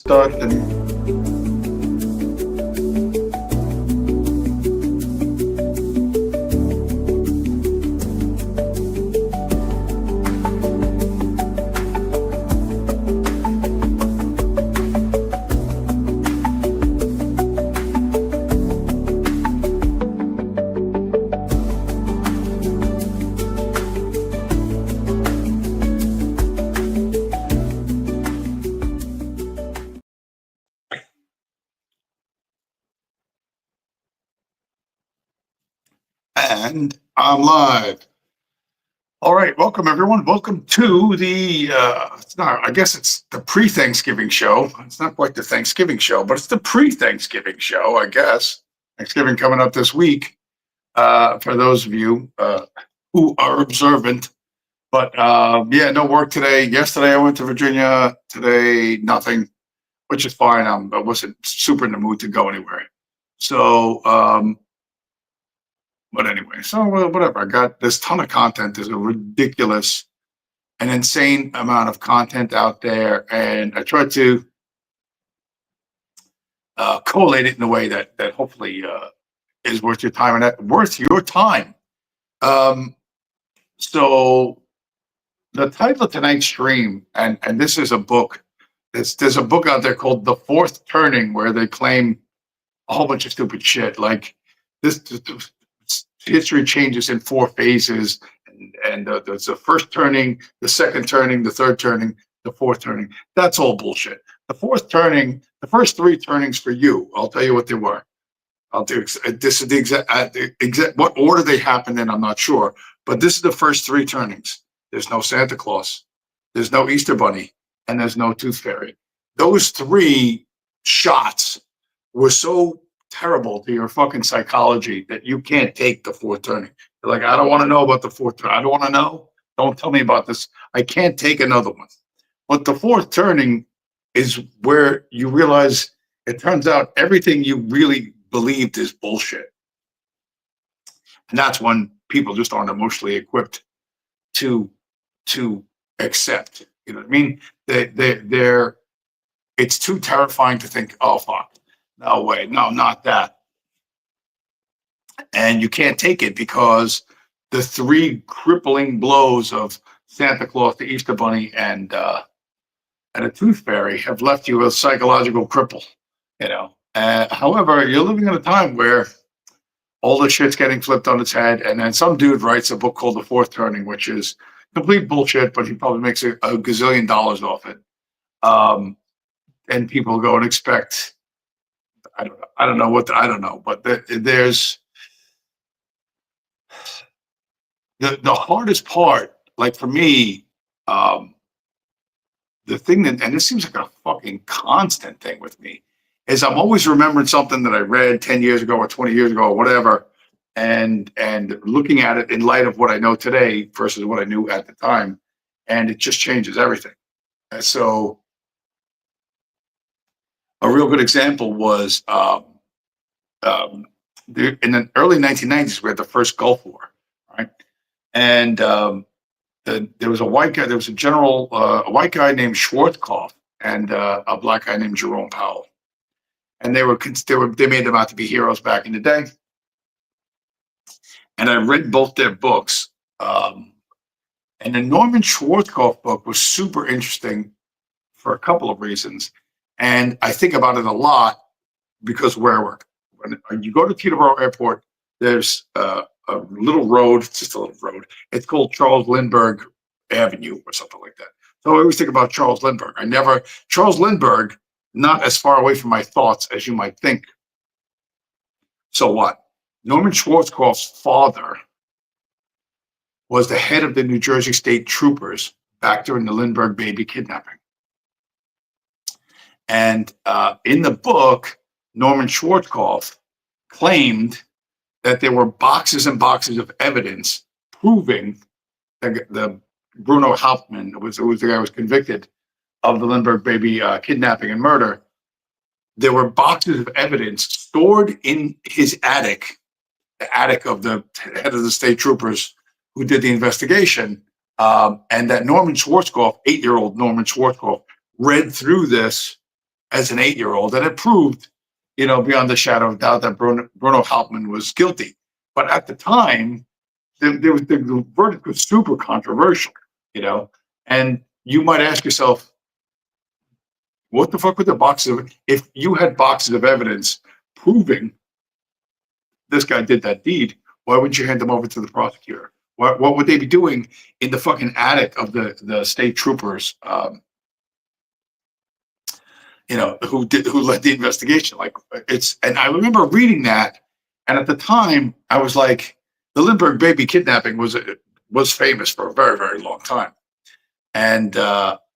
Start the and I'm live. All right, welcome everyone. Welcome to the it's not, I guess it's the pre-Thanksgiving show. It's not quite the Thanksgiving show, but it's the pre-Thanksgiving show, I guess. Thanksgiving coming up this week. For those of you who are observant. But yeah, no work today. Yesterday I went to Virginia. Today nothing, which is fine. I wasn't super in the mood to go anywhere. So but anyway, so whatever. I got this ton of content. There's a ridiculous and insane amount of content out there, and I tried to collate it in a way that hopefully is worth your time and worth your time. So the title of tonight's stream, and this is a book. There's a book out there called The Fourth Turning, where they claim a whole bunch of stupid shit like this. History changes in four phases, and there's the first turning, the second turning, the third turning, the fourth turning. That's all bullshit. The fourth turning, the first three turnings for you, I'll tell you what they were. I'll do this is the exact what order they happened in. I'm not sure, but this is the first three turnings. There's no Santa Claus, there's no Easter Bunny, and there's no Tooth Fairy. Those three shots were so terrible to your fucking psychology that you can't take the fourth turning. You're like, I don't want to know about the fourth turn. I don't want to know. Don't tell me about this. I can't take another one. But the fourth turning is where you realize it turns out everything you really believed is bullshit. And that's when people just aren't emotionally equipped to accept. You know what I mean? They're it's too terrifying to think, oh fuck. No way, no, not that. And you can't take it because the three crippling blows of Santa Claus, the Easter Bunny, and a Tooth Fairy have left you a psychological cripple. You know. However, you're living in a time where all the shit's getting flipped on its head, and then some dude writes a book called The Fourth Turning, which is complete bullshit, but he probably makes a gazillion dollars off it. And people go and expect. I don't know, but there's the hardest part, like for me, the thing that, and this seems like a fucking constant thing with me, is I'm always remembering something that I read 10 years ago or 20 years ago or whatever, and looking at it in light of what I know today versus what I knew at the time, and it just changes everything. And so a real good example was in the early 1990s, we had the first Gulf War, right? And there was a white guy, there was a general, a white guy named Schwarzkopf, and a black guy named Jerome Powell. And they made them out to be heroes back in the day. And I read both their books. And the Norman Schwarzkopf book was super interesting for a couple of reasons. And I think about it a lot because where I work. When you go to Teterboro Airport, there's a little road, it's just a little road. It's called Charles Lindbergh Avenue or something like that. So I always think about Charles Lindbergh. Charles Lindbergh, not as far away from my thoughts as you might think. So what? Norman Schwarzkopf's father was the head of the New Jersey State Troopers back during the Lindbergh baby kidnapping. And in the book, Norman Schwarzkopf claimed that there were boxes and boxes of evidence proving that the Bruno Hauptmann, who was the guy who was convicted of the Lindbergh baby kidnapping and murder. There were boxes of evidence stored in his attic, the attic of the head of the state troopers who did the investigation, and that Norman Schwarzkopf, 8-year-old Norman Schwarzkopf, read through this as an 8-year-old, and it proved, beyond a shadow of doubt that Bruno Hauptmann was guilty. But at the time, the verdict was super controversial, and you might ask yourself, what the fuck with the boxes of, if you had boxes of evidence proving this guy did that deed, why wouldn't you hand them over to the prosecutor? What would they be doing in the fucking attic of the state troopers, who led the investigation? Like, and I remember reading that, and at the time I was like, the Lindbergh baby kidnapping was famous for a very, very long time, and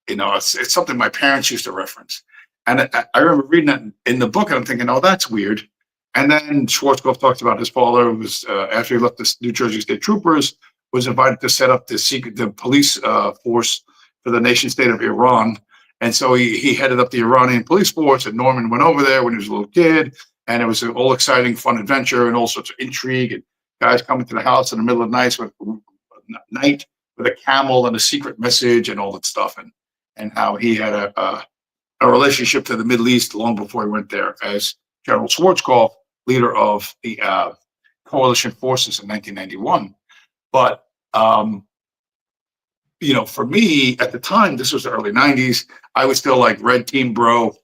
it's something my parents used to reference. And I remember reading that in the book, and I'm thinking, oh, that's weird. And then Schwarzkopf talks about his father was, after he left the New Jersey State Troopers, was invited to set up the police force for the nation state of Iran. And so he headed up the Iranian police force, and Norman went over there when he was a little kid, and it was an all exciting, fun adventure and all sorts of intrigue, and guys coming to the house in the middle of the night with a camel and a secret message and all that stuff, and how he had a relationship to the Middle East long before he went there as General Schwarzkopf, leader of the coalition forces in 1991. But for me at the time, this was the early 90s. I was still like red team bro,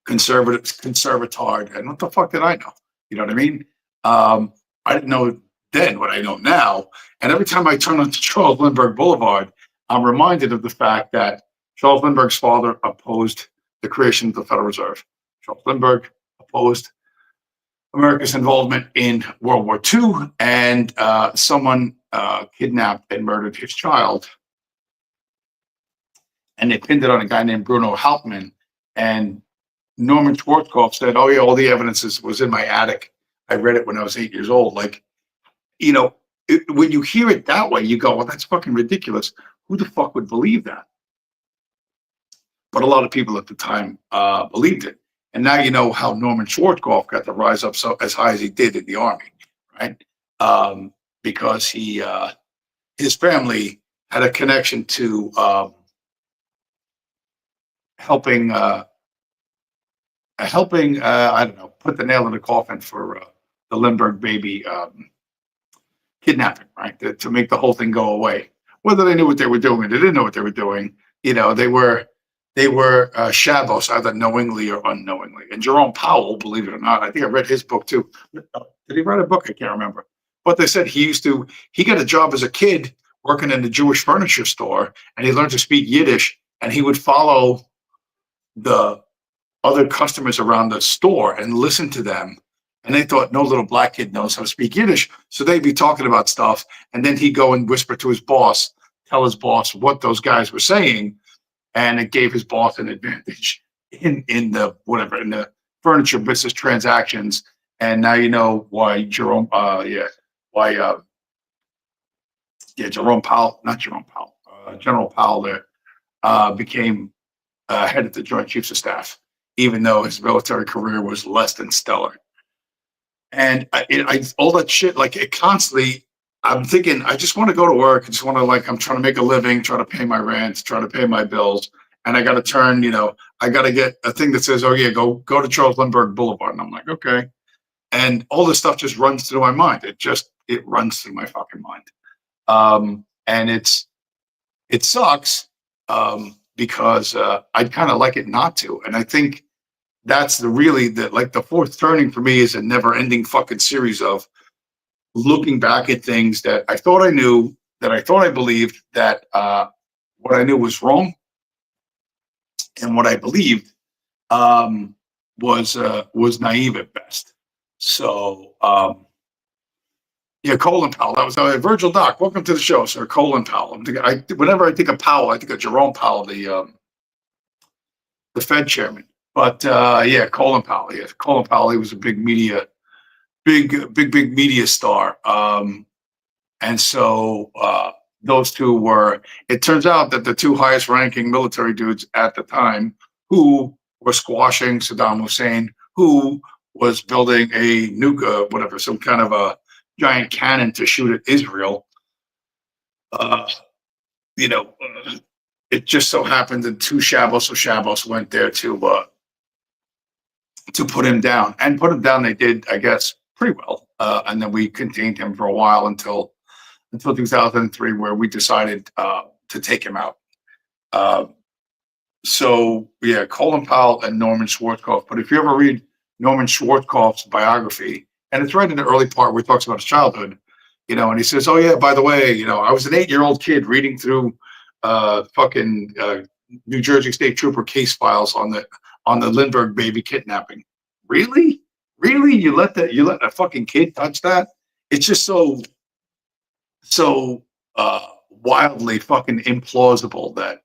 conservatard, and what the fuck did I know? You know what I mean? I didn't know then what I know now. And every time I turn onto Charles Lindbergh Boulevard, I'm reminded of the fact that Charles Lindbergh's father opposed the creation of the Federal Reserve. Charles Lindbergh opposed America's involvement in World War II, and someone kidnapped and murdered his child. And they pinned it on a guy named Bruno Hauptmann. And Norman Schwarzkopf said, oh, yeah, all the evidence was in my attic. I read it when I was 8 years old. Like, when you hear it that way, you go, well, that's fucking ridiculous. Who the fuck would believe that? But a lot of people at the time believed it. And now you know how Norman Schwarzkopf got to rise up so as high as he did in the Army, right? Because his family had a connection to helping I don't know, put the nail in the coffin for the Lindbergh baby kidnapping, right? To make the whole thing go away. Whether they knew what they were doing or they didn't know what they were doing, they were shavos, either knowingly or unknowingly. And Jerome Powell, believe it or not, I think I read his book too. Did he write a book? I can't remember. But they said he got a job as a kid working in the Jewish furniture store, and he learned to speak Yiddish, and he would follow the other customers around the store and listen to them. And they thought no little black kid knows how to speak Yiddish. So they'd be talking about stuff, and then he'd go and whisper to his boss, tell his boss what those guys were saying. And it gave his boss an advantage in the furniture business transactions. And now you know why Jerome Powell, General Powell there became head of the Joint Chiefs of Staff, even though his military career was less than stellar. And all that shit, like it constantly, I'm thinking, I just want to go to work. I just want to, I'm trying to make a living, try to pay my rent, try to pay my bills. And I got to turn, I got to get a thing that says, oh yeah, go to Charles Lindbergh Boulevard. And I'm like, okay. And all this stuff just runs through my mind. It runs through my fucking mind. And it sucks because I'd kind of like it not to. And I think that's the fourth turning for me is a never ending fucking series of looking back at things that I thought I knew, that I thought I believed, that what I knew was wrong, and what I believed was naive at best. So Colin Powell. That was Virgil Doc. Welcome to the show, sir. Colin Powell. Whenever I think of Powell, I think of Jerome Powell, the Fed chairman. But Colin Powell. Yeah, Colin Powell. He was a big media star. And so those two were, it turns out that the two highest ranking military dudes at the time, who were squashing Saddam Hussein, who was building a nuke, some kind of a giant cannon to shoot at Israel, it just so happened that two Shabos or Shabos went there to put him down, and put him down. They did, I guess, pretty well. And then we contained him for a while until 2003, where we decided to take him out. So yeah, Colin Powell and Norman Schwarzkopf. But if you ever read Norman Schwarzkopf's biography, and it's right in the early part where he talks about his childhood, and he says, "Oh yeah, by the way, I was an 8-year-old kid reading through fucking New Jersey State Trooper case files on the Lindbergh baby kidnapping." Really, really, you let a fucking kid touch that? It's just so wildly fucking implausible that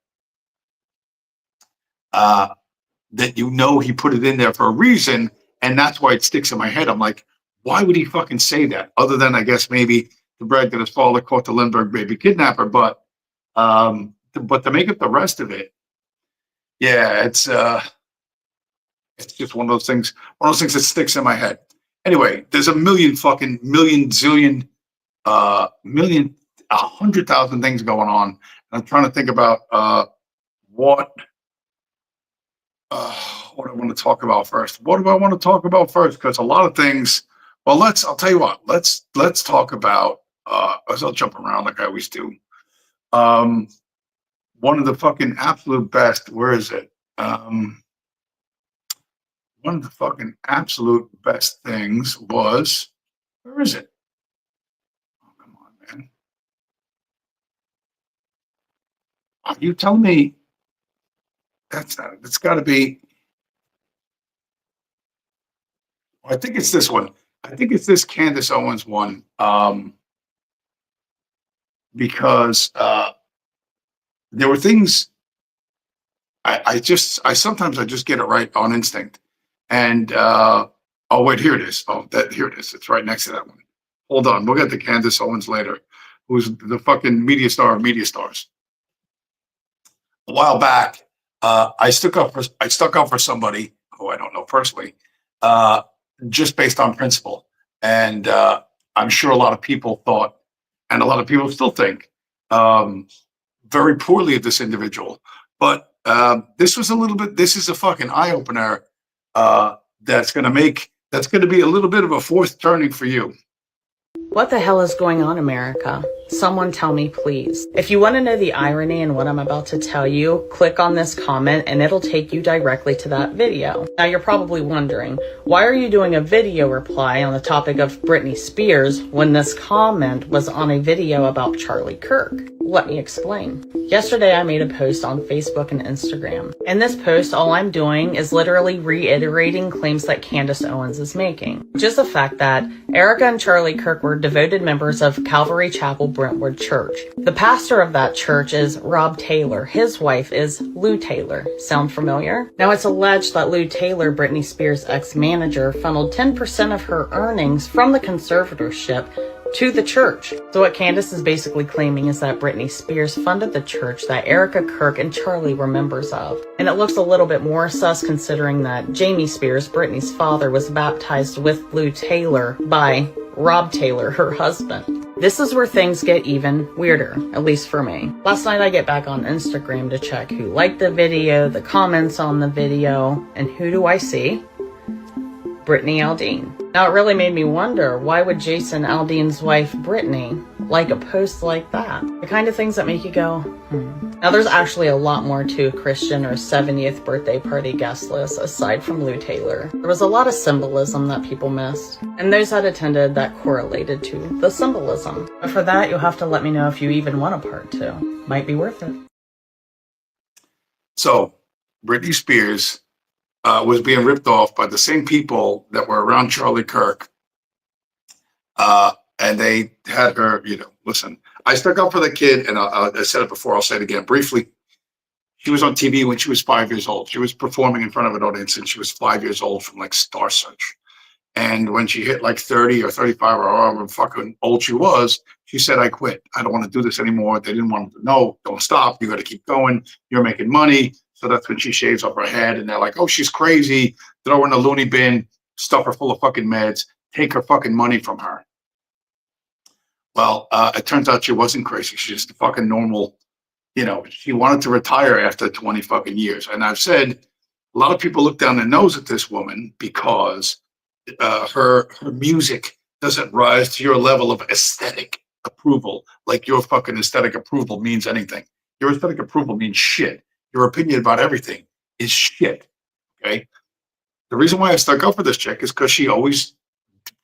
he put it in there for a reason, and that's why it sticks in my head. I'm like, why would he fucking say that? Other than, I guess, maybe to brag that his father caught the Lindbergh baby kidnapper, but to make up the rest of it, yeah, it's just one of those things that sticks in my head. Anyway, there's a million, 100,000 things going on. I'm trying to think about what I want to talk about first. What do I want to talk about first? Because a lot of things. Well, I'll tell you what. Let's talk about. As I'll jump around like I always do. One of the fucking absolute best. Where is it? One of the fucking absolute best things was. Where is it? Oh, come on, man. Are you telling me that's not it? It's got to be. I think it's this one. I think it's this Candace Owens one. Because there were things I sometimes I just get it right on instinct. And oh wait, here it is. Here it is. It's right next to that one. Hold on, we'll get to Candace Owens later, who's the fucking media star of media stars. A while back, I stuck up for somebody who I don't know personally, just based on principle. And I'm sure a lot of people thought, and a lot of people still think, very poorly of this individual. But this is a fucking eye opener. That's going to be a little bit of a fourth turning for you. What the hell is going on, America? Someone tell me, please. If you want to know the irony in what I'm about to tell you, click on this comment and it'll take you directly to that video. Now you're probably wondering, why are you doing a video reply on the topic of Britney Spears when this comment was on a video about Charlie Kirk? Let me explain. Yesterday I made a post on Facebook and Instagram. In this post, all I'm doing is literally reiterating claims that Candace Owens is making, which is the fact that Erica and Charlie Kirk were devoted members of Calvary Chapel Brentwood Church. The pastor of that church is Rob Taylor. His wife is Lou Taylor. Sound familiar? Now it's alleged that Lou Taylor, Britney Spears' ex-manager, funneled 10% of her earnings from the conservatorship to the church. So what Candace is basically claiming is that Britney Spears funded the church that Erica, Kirk, and Charlie were members of. And it looks a little bit more sus considering that Jamie Spears, Britney's father, was baptized with Lou Taylor by Rob Taylor, her husband. This is where things get even weirder, at least for me. Last night I get back on Instagram to check who liked the video, the comments on the video, and who do I see? Brittany Aldean. Now it really made me wonder, why would Jason Aldean's wife Brittany like a post like that? The kind of things that make you go, Now there's actually a lot more to Kris Jenner's 70th birthday party guest list aside from Lou Taylor. There was a lot of symbolism that people missed, and those that attended that correlated to the symbolism. But for that, you'll have to let me know if you even want a part 2. Might be worth it. So, Britney Spears was being ripped off by the same people that were around Charlie Kirk. And they had her, listen, I stuck up for the kid, and I said it before, I'll say it again briefly. She was on TV when she was 5 years old. She was performing in front of an audience, and she was 5 years old from like Star Search. And when she hit like 30 or 35 or however fucking old she was, she said, I quit. I don't want to do this anymore. They didn't want to know, don't stop. You got to keep going. You're making money. So that's when she shaves up her head, and they're like, oh, she's crazy. Throw her in the loony bin, stuff her full of fucking meds, take her fucking money from her. Well, it turns out she wasn't crazy. She's just a fucking normal she wanted to retire after 20 fucking years. And I've said a lot of people look down their nose at this woman because her music doesn't rise to your level of aesthetic approval, like your fucking aesthetic approval means anything. Your aesthetic approval means shit. Your opinion about everything is shit. Okay. The reason why I stuck up for this chick is because she always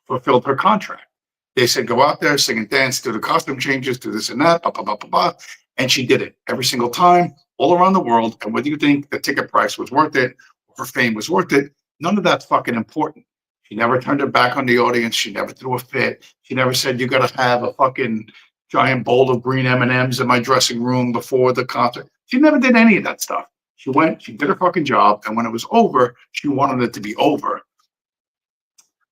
fulfilled her contract. They said, go out there, sing and dance, do the costume changes, do this and that, blah, blah, blah, blah, blah. And she did it every single time, all around the world. And whether you think the ticket price was worth it, or her fame was worth it, none of that's fucking important. She never turned her back on the audience. She never threw a fit. She never said, you got to have a fucking giant bowl of green M&Ms in my dressing room before the concert. She never did any of that stuff. She went, she did her fucking job. And when it was over, she wanted it to be over.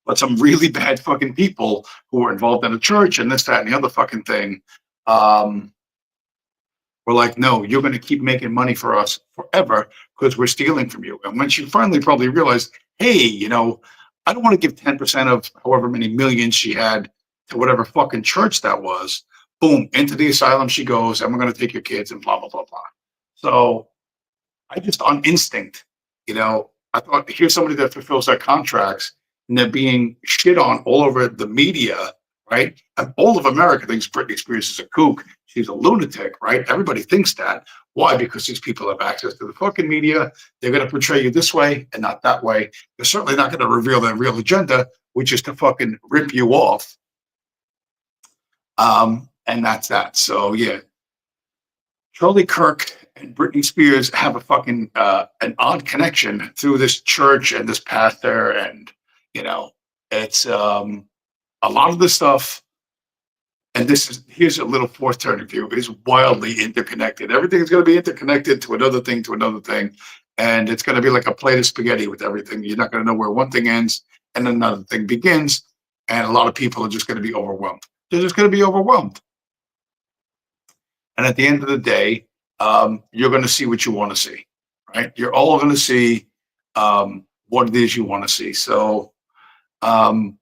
But some really bad fucking people who were involved in the church and this, that, and the other fucking thing were like, no, you're going to keep making money for us forever because we're stealing from you. And when she finally probably realized, hey, I don't want to give 10% of however many millions she had to whatever fucking church that was, boom, into the asylum she goes, and we're going to take your kids and blah, blah, blah, blah. So I just, on instinct, I thought, here's somebody that fulfills their contracts, and they're being shit on all over the media, right? And all of America thinks Britney Spears is a kook. She's a lunatic, right? Everybody thinks that. Why? Because these people have access to the fucking media. They're going to portray you this way and not that way. They're certainly not going to reveal their real agenda, which is to fucking rip you off. And that's that. So, yeah. Charlie Kirk and Britney Spears have a fucking an odd connection through this church and this pastor, and it's a lot of the stuff. And here's a little fourth turn of view, is wildly interconnected. Everything's going to be interconnected to another thing, and it's going to be like a plate of spaghetti with everything. You're not going to know where one thing ends and another thing begins, and a lot of people are just going to be overwhelmed. They're just going to be overwhelmed. And at the end of the day, you're going to see what you want to see, right? You're all going to see what it is you want to see. So, and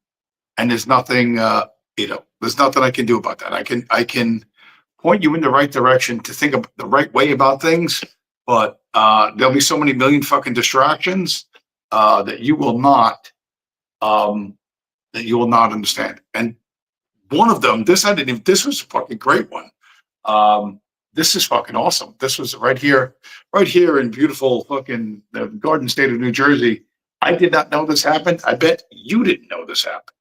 there's nothing, there's nothing I can do about that. I can point you in the right direction to think of the right way about things, but there'll be so many million fucking distractions that you will not understand. And one of them, this was a fucking great one. This is fucking awesome. This was right here in beautiful fucking the Garden State of New Jersey. I did not know this happened. I bet you didn't know this happened.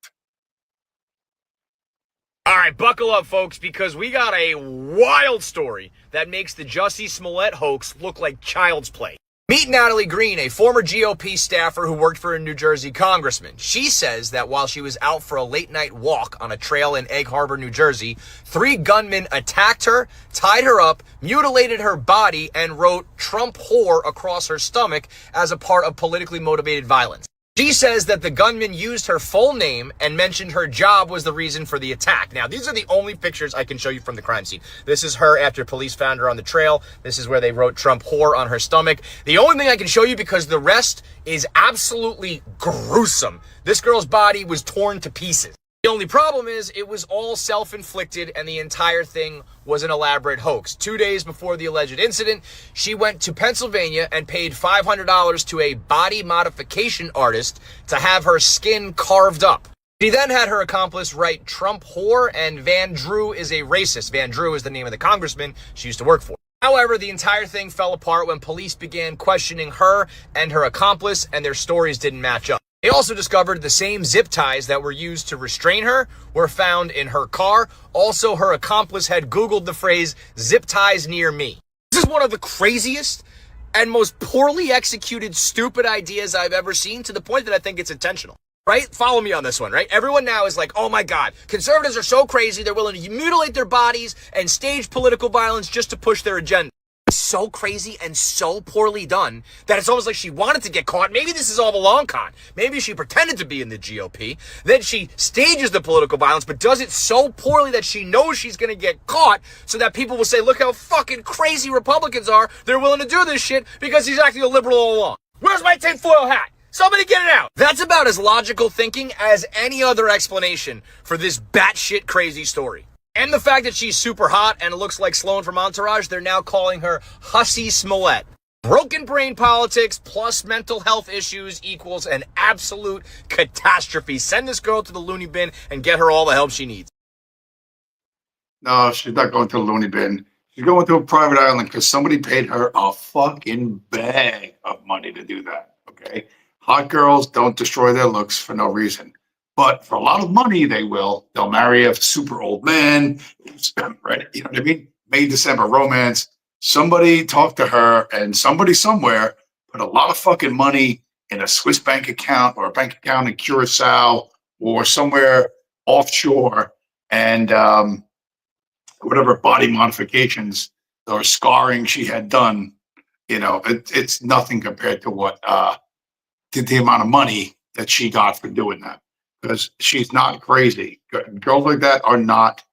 All right, buckle up, folks, because we got a wild story that makes the Jussie Smollett hoax look like child's play. Meet Natalie Green, a former GOP staffer who worked for a New Jersey congressman. She says that while she was out for a late-night walk on a trail in Egg Harbor, New Jersey, 3 gunmen attacked her, tied her up, mutilated her body, and wrote "Trump whore" across her stomach as a part of politically motivated violence. She says that the gunman used her full name and mentioned her job was the reason for the attack. Now, these are the only pictures I can show you from the crime scene. This is her after police found her on the trail. This is where they wrote "Trump whore" on her stomach. The only thing I can show you, because the rest is absolutely gruesome. This girl's body was torn to pieces. The only problem is it was all self-inflicted, and the entire thing was an elaborate hoax. 2 days before the alleged incident, she went to Pennsylvania and paid $500 to a body modification artist to have her skin carved up. She then had her accomplice write "Trump whore" and "Van Drew is a racist." Van Drew is the name of the congressman she used to work for. However, the entire thing fell apart when police began questioning her and her accomplice, and their stories didn't match up. They also discovered the same zip ties that were used to restrain her were found in her car. Also, her accomplice had Googled the phrase "zip ties near me." This is one of the craziest and most poorly executed stupid ideas I've ever seen, to the point that I think it's intentional. Right? Follow me on this one, right? Everyone now is like, oh my God, conservatives are so crazy, they're willing to mutilate their bodies and stage political violence just to push their agenda. So crazy and so poorly done that it's almost like she wanted to get caught. Maybe this is all a long con. Maybe she pretended to be in the GOP. Then she stages the political violence, but does it so poorly that she knows she's going to get caught, so that people will say, look how fucking crazy Republicans are. They're willing to do this shit because he's acting a liberal all along. Where's my tinfoil hat? Somebody get it out. That's about as logical thinking as any other explanation for this batshit crazy story. And the fact that she's super hot and looks like Sloane from Entourage, they're now calling her Hussy Smollett. Broken brain politics plus mental health issues equals an absolute catastrophe. Send this girl to the loony bin and get her all the help she needs. No, she's not going to the loony bin. She's going to a private island because somebody paid her a fucking bag of money to do that. Okay. Hot girls don't destroy their looks for no reason. But for a lot of money, they will. They'll marry a super old man, right? You know what I mean? May December romance. Somebody talked to her, and somebody somewhere put a lot of fucking money in a Swiss bank account or a bank account in Curacao or somewhere offshore, and whatever body modifications or scarring she had done, it's nothing compared to what the amount of money that she got for doing that. Because she's not crazy. Girls like that are not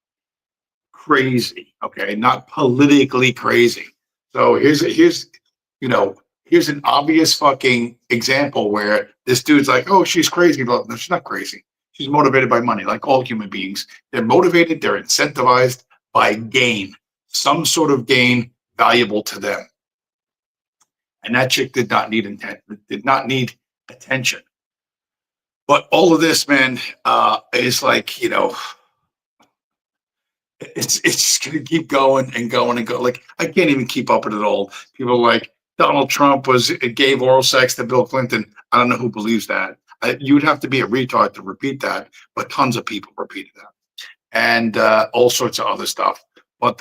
crazy, okay? Not politically crazy. So here's an obvious fucking example where this dude's like, oh, she's crazy. But no, she's not crazy. She's motivated by money, like all human beings. They're motivated, they're incentivized by gain, some sort of gain valuable to them. And that chick did not need attention. But all of this, man, is like, it's just gonna keep going and going and go. Like, I can't even keep up with it all. People are like, Donald Trump gave oral sex to Bill Clinton. I don't know who believes that. You would have to be a retard to repeat that, but tons of people repeated that, and all sorts of other stuff. But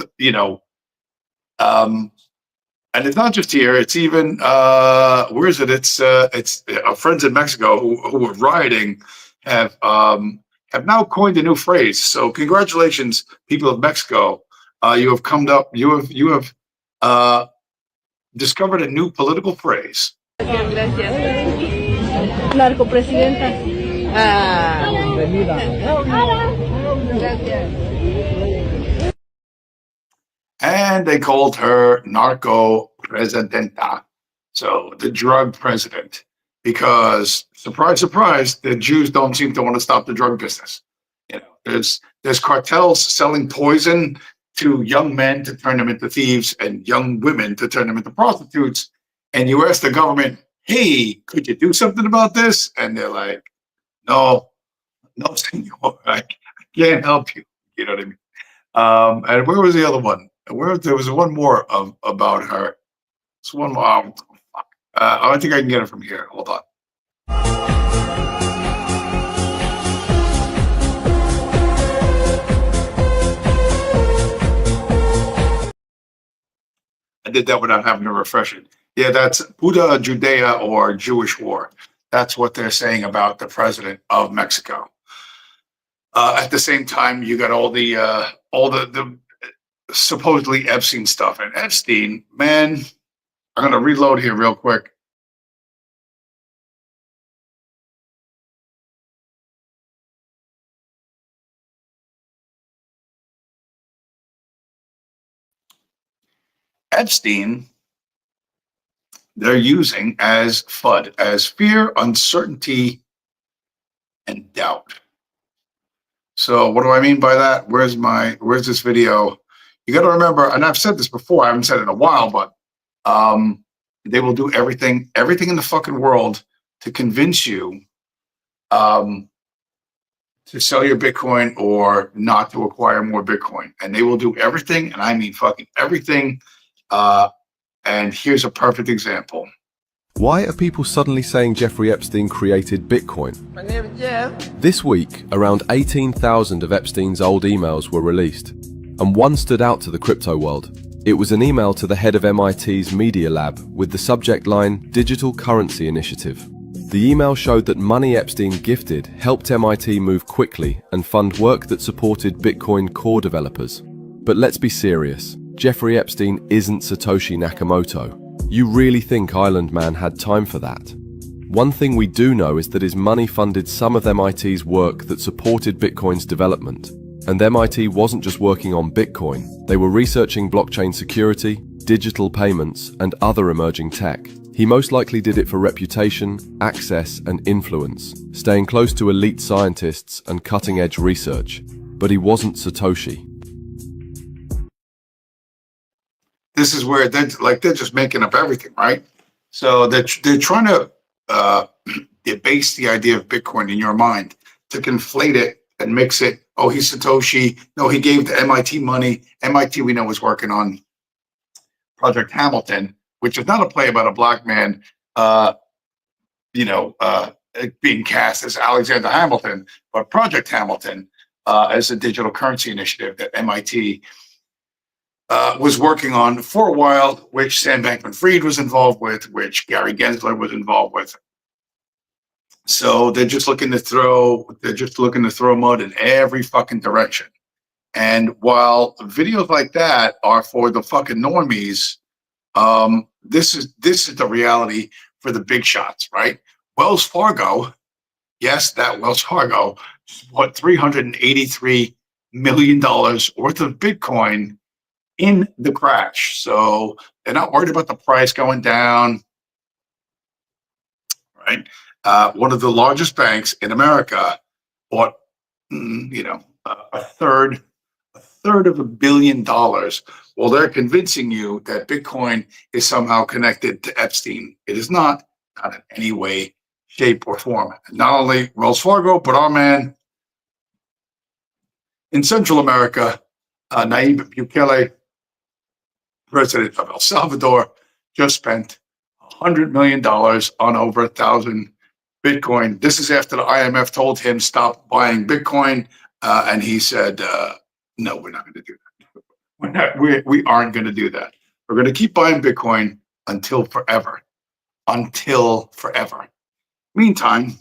and it's not just here. It's even where is it? It's our friends in Mexico who were rioting have now coined a new phrase. So congratulations, people of Mexico. You have come up. You have discovered a new political phrase. Narcopresidenta. And they called her narco presidenta, so the drug president, because surprise, surprise, the Jews don't seem to want to stop the drug business. There's cartels selling poison to young men to turn them into thieves and young women to turn them into prostitutes. And you ask the government, hey, could you do something about this? And they're like, no, senor, I can't help you. You know what I mean? And where was the other one? There was one more about her. It's one more. I think I can get it from here. Hold on. I did that without having to refresh it. Yeah, that's Buddha, Judea, or Jewish war. That's what they're saying about the president of Mexico. At the same time, you got all the supposedly Epstein stuff. And Epstein, man, I'm going to reload here real quick. Epstein, they're using as FUD, as fear, uncertainty, and doubt. So what do I mean by that? Where's this video? You got to remember, and I've said this before, I haven't said it in a while, but they will do everything in the fucking world to convince you to sell your Bitcoin or not to acquire more Bitcoin. And they will do everything, and I mean fucking everything. And here's a perfect example. Why are people suddenly saying Jeffrey Epstein created Bitcoin? My name is Jeff. This week, around 18,000 of Epstein's old emails were released, and one stood out to the crypto world. It was an email to the head of MIT's Media Lab with the subject line, Digital Currency Initiative. The email showed that money Epstein gifted helped MIT move quickly and fund work that supported Bitcoin core developers. But let's be serious, Jeffrey Epstein isn't Satoshi Nakamoto. You really think Island Man had time for that? One thing we do know is that his money funded some of MIT's work that supported Bitcoin's development. And MIT wasn't just working on Bitcoin, they were researching blockchain security, digital payments, and other emerging tech. He most likely did it for reputation, access, and influence, staying close to elite scientists and cutting-edge research. But he wasn't Satoshi. this is where they're just making up everything, right? So they're trying to debase the idea of Bitcoin in your mind, to conflate it and mix it. Oh, he's Satoshi. No, he gave the MIT money. MIT, we know, was working on Project Hamilton, which is not a play about a black man, being cast as Alexander Hamilton, but Project Hamilton as a digital currency initiative that MIT was working on for a while, which Sam Bankman-Fried was involved with, which Gary Gensler was involved with. So they're just looking to throw mud in every fucking direction. And while videos like that are for the fucking normies, this is the reality for the big shots, right? Wells Fargo, yes, that Wells Fargo, what, $383 million worth of Bitcoin in the crash. So they're not worried about the price going down, right? One of the largest banks in America bought, a third of $1 billion. Well, they're convincing you that Bitcoin is somehow connected to Epstein. It is not in any way, shape, or form. Not only Wells Fargo, but our man in Central America, Nayib Bukele, president of El Salvador, just spent $100 million on over 1,000 Bitcoin. This is after the IMF told him stop buying Bitcoin, and he said, "No, we're not going to do that. We aren't going to do that. We're going to keep buying Bitcoin until forever. Until forever." Meantime,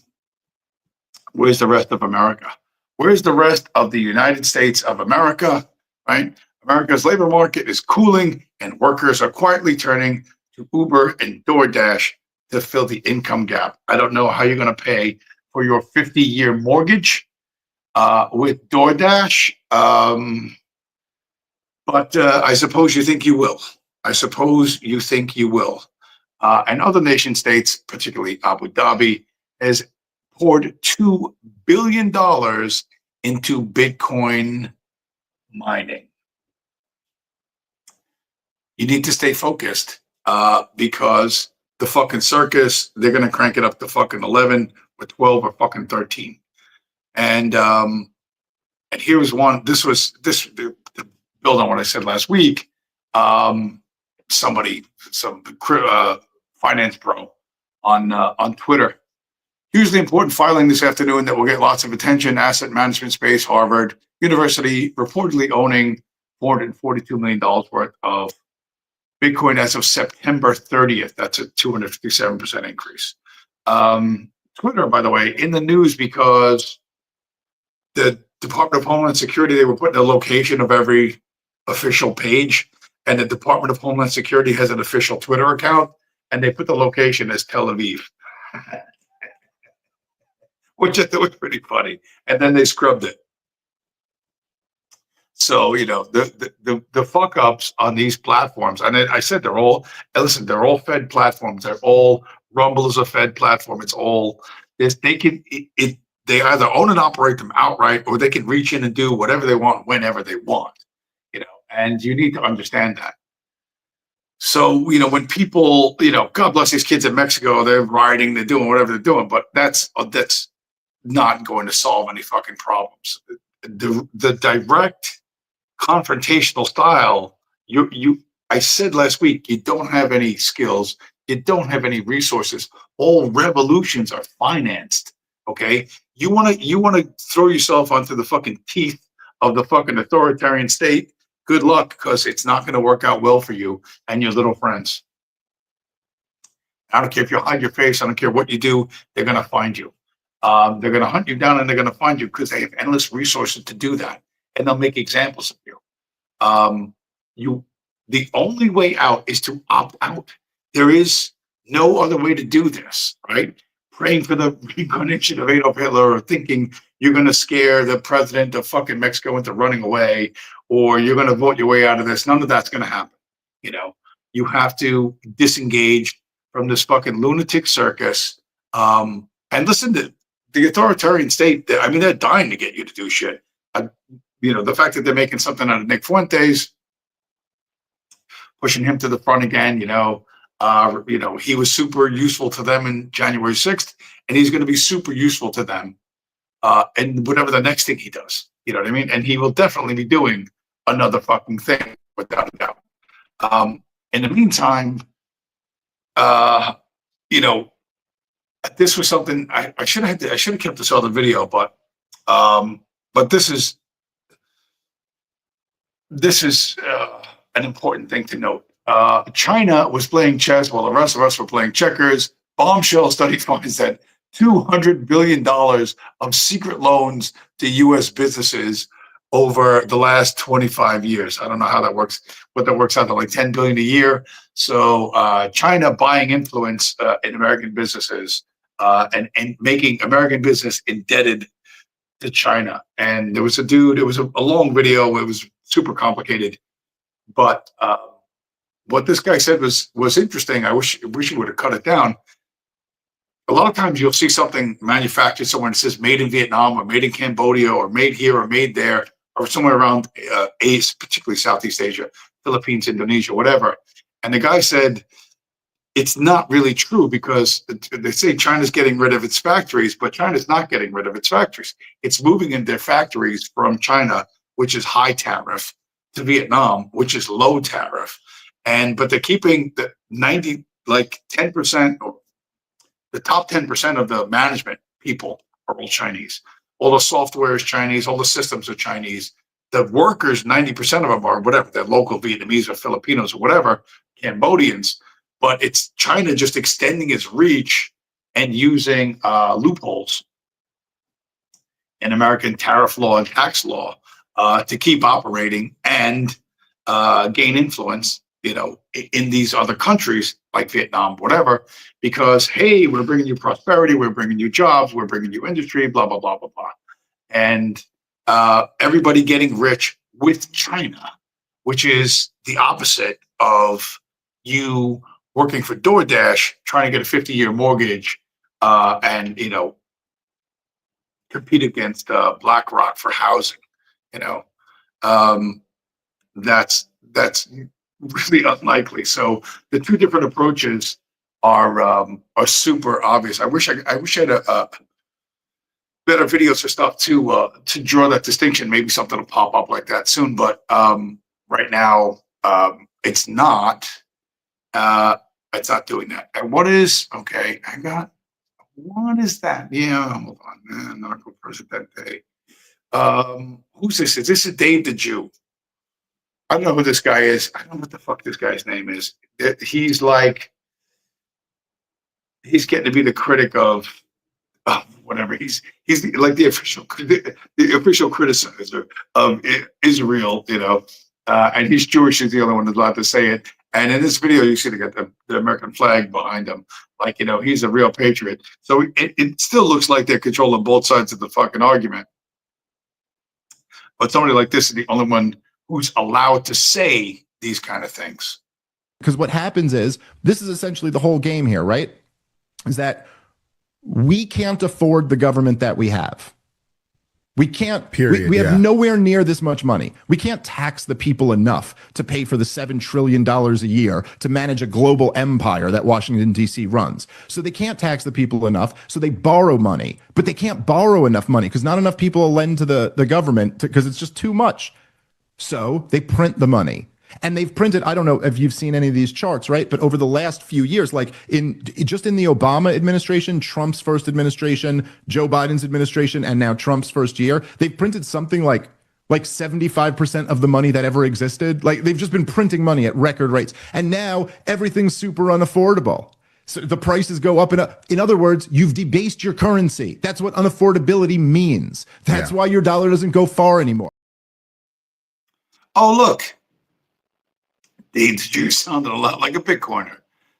where's the rest of America? Where's the rest of the United States of America? Right? America's labor market is cooling, and workers are quietly turning to Uber and DoorDash to fill the income gap. I don't know how you're going to pay for your 50-year mortgage with DoorDash, but I suppose you think you will. And other nation states, particularly Abu Dhabi, has poured $2 billion into Bitcoin mining. You need to stay focused because the fucking circus, they're going to crank it up to fucking 11 or 12 or fucking 13. And here was one. This to build on what I said last week. Some finance bro on Twitter. Hugely important filing this afternoon that will get lots of attention. Asset management space, Harvard University reportedly owning $442 million worth of Bitcoin as of September 30th. That's a 257% increase. Twitter, by the way, in the news because the Department of Homeland Security, they were putting the location of every official page, and the Department of Homeland Security has an official Twitter account, and they put the location as Tel Aviv, which I thought was pretty funny. And then they scrubbed it. So, the fuck ups on these platforms, and I said they're all Fed platforms. They're all Rumble is a Fed platform. It's all this. They either own and operate them outright, or they can reach in and do whatever they want whenever they want. And you need to understand that. So, when people, God bless these kids in Mexico, they're rioting, they're doing whatever they're doing, but that's not going to solve any fucking problems. The direct confrontational style, I said last week, you don't have any skills, you don't have any resources. All revolutions are financed. Okay, you want to throw yourself onto the fucking teeth of the fucking authoritarian state. Good luck, because it's not going to work out well for you and your little friends. I don't care if you hide your face. I don't care what you do. They're going to find you. They're going to hunt you down, and they're going to find you because they have endless resources to do that, and they'll make examples of you. The only way out is to opt out. There is no other way to do this, right? Praying for the reincarnation of Adolf Hitler, or thinking you're going to scare the president of fucking Mexico into running away, or you're going to vote your way out of this. None of that's going to happen. You have to disengage from this fucking lunatic circus. And listen to the authoritarian state. They're dying to get you to do shit. The fact that they're making something out of Nick Fuentes, pushing him to the front again. He was super useful to them in January 6th, and he's going to be super useful to them and whatever the next thing he does. You know what I mean? And he will definitely be doing another fucking thing without a doubt. In the meantime, this was something I should have kept this other video, but this is an important thing to note. China was playing chess while the rest of us were playing checkers. Bombshell study finds that $200 billion of secret loans to U.S. businesses over the last 25 years. I don't know how that works, but that works out to like 10 billion a year. So China buying influence in American businesses and making American business indebted to China. And there was a dude, it was a long video. It was super complicated, but what this guy said was interesting. I wish he would have cut it down. A lot of times you'll see something manufactured somewhere and it says made in Vietnam or made in Cambodia or made here or made there or somewhere around Asia, particularly Southeast Asia, Philippines, Indonesia, whatever. And the guy said, it's not really true because they say China's getting rid of its factories, but China's not getting rid of its factories. It's moving in their factories from China, which is high tariff, to Vietnam, which is low tariff. But they're keeping the 10% or the top 10% of the management people are all Chinese. All the software is Chinese. All the systems are Chinese. The workers, 90% of them are whatever. They're local Vietnamese or Filipinos or whatever, Cambodians. But it's China just extending its reach and using loopholes in American tariff law and tax law to keep operating and gain influence, in these other countries like Vietnam, whatever, because, hey, we're bringing you prosperity, we're bringing you jobs, we're bringing you industry, blah, blah, blah, blah, blah. And everybody getting rich with China, which is the opposite of you working for DoorDash, trying to get a 50-year mortgage and, compete against BlackRock for housing, that's really unlikely. So the two different approaches are super obvious. I wish I had a better videos or stuff to draw that distinction. Maybe something will pop up like that soon, but right now it's not doing that. And what is that? Yeah, hold on. Narco Presidente. Who's this? This is Dave the Jew. I don't know who this guy is. I don't know what the fuck this guy's name is. He's getting to be the critic of whatever. He's like the official criticizer of Israel, and he's Jewish. He's the only one that's allowed to say it. And in this video, you see they got the American flag behind him. Like, he's a real patriot. So it still looks like they're controlling both sides of the fucking argument. But somebody like this is the only one who's allowed to say these kind of things. Because what happens is, this is essentially the whole game here, right? Is that we can't afford the government that we have. We can't, period. We have nowhere near this much money. We can't tax the people enough to pay for the $7 trillion a year to manage a global empire that Washington, D.C. runs. So they can't tax the people enough. So they borrow money, but they can't borrow enough money because not enough people will lend to the government because it's just too much. So they print the money. And they've printed, I don't know if you've seen any of these charts, right? But over the last few years, like just in the Obama administration, Trump's first administration, Joe Biden's administration, and now Trump's first year, they've printed something like 75% of the money that ever existed. Like, they've just been printing money at record rates. And now everything's super unaffordable. So the prices go up and up. In other words, you've debased your currency. That's what unaffordability means. That's why your dollar doesn't go far anymore. Oh, look. The Jew sounded a lot like a Bitcoiner.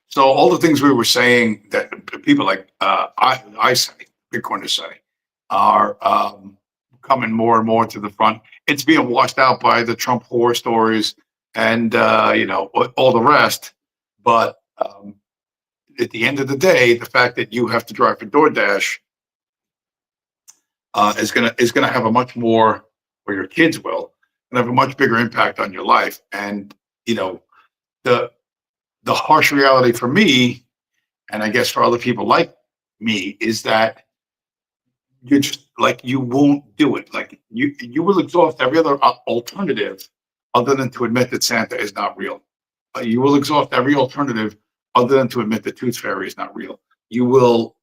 So all the things we were saying that people like I say, Bitcoiners say, are coming more and more to the front. It's being washed out by the Trump horror stories and all the rest. But at the end of the day, the fact that you have to drive for DoorDash is gonna have a much more, or your kids will, and have a much bigger impact on your life. And the harsh reality for me, and I guess for other people like me, is that you're just like, you won't do it. Like you will exhaust every other alternative other than to admit that Santa is not real. You will exhaust every alternative other than to admit the tooth fairy is not real. You will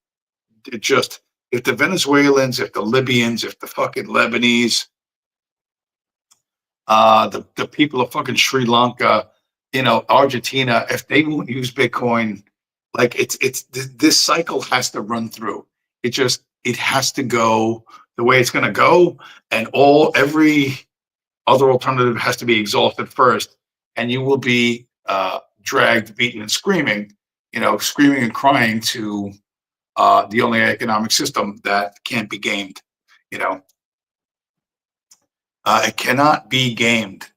just, if the Venezuelans, if the Libyans, if the fucking Lebanese, the people of fucking Sri Lanka, Argentina, if they won't use Bitcoin, like this cycle has to run through. It has to go the way it's going to go, and every other alternative has to be exhausted first, and you will be dragged, beaten, and screaming, screaming and crying to the only economic system that can't be gamed. It cannot be gamed.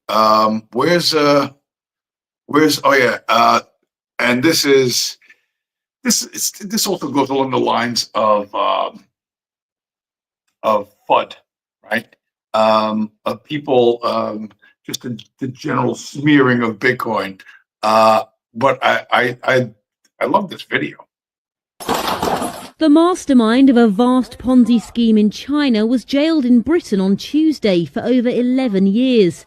Where's oh yeah, and this also goes along the lines of FUD, right? Of people, just the general smearing of Bitcoin. But I love this video. The mastermind of a vast Ponzi scheme in China was jailed in Britain on Tuesday for over 11 years.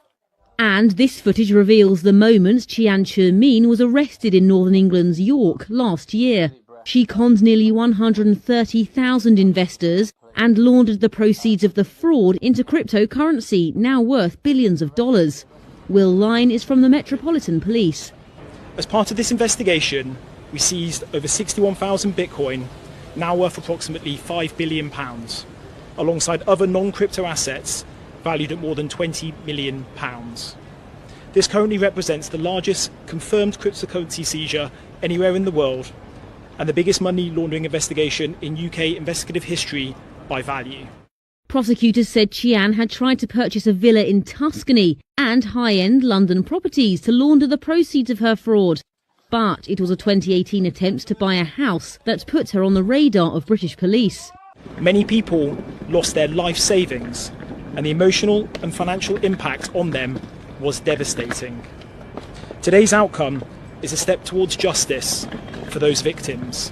And this footage reveals the moments Qian Chemin was arrested in northern England's York last year. She conned nearly 130,000 investors and laundered the proceeds of the fraud into cryptocurrency, now worth billions of dollars. Will Line is from the Metropolitan Police. As part of this investigation, we seized over 61,000 Bitcoin, now worth approximately £5 billion, alongside other non-crypto assets valued at more than £20 million. This currently represents the largest confirmed cryptocurrency seizure anywhere in the world, and the biggest money laundering investigation in UK investigative history by value. Prosecutors said Qian had tried to purchase a villa in Tuscany and high-end London properties to launder the proceeds of her fraud. But it was a 2018 attempt to buy a house that put her on the radar of British police. Many people lost their life savings, and the emotional and financial impact on them was devastating. Today's outcome is a step towards justice for those victims.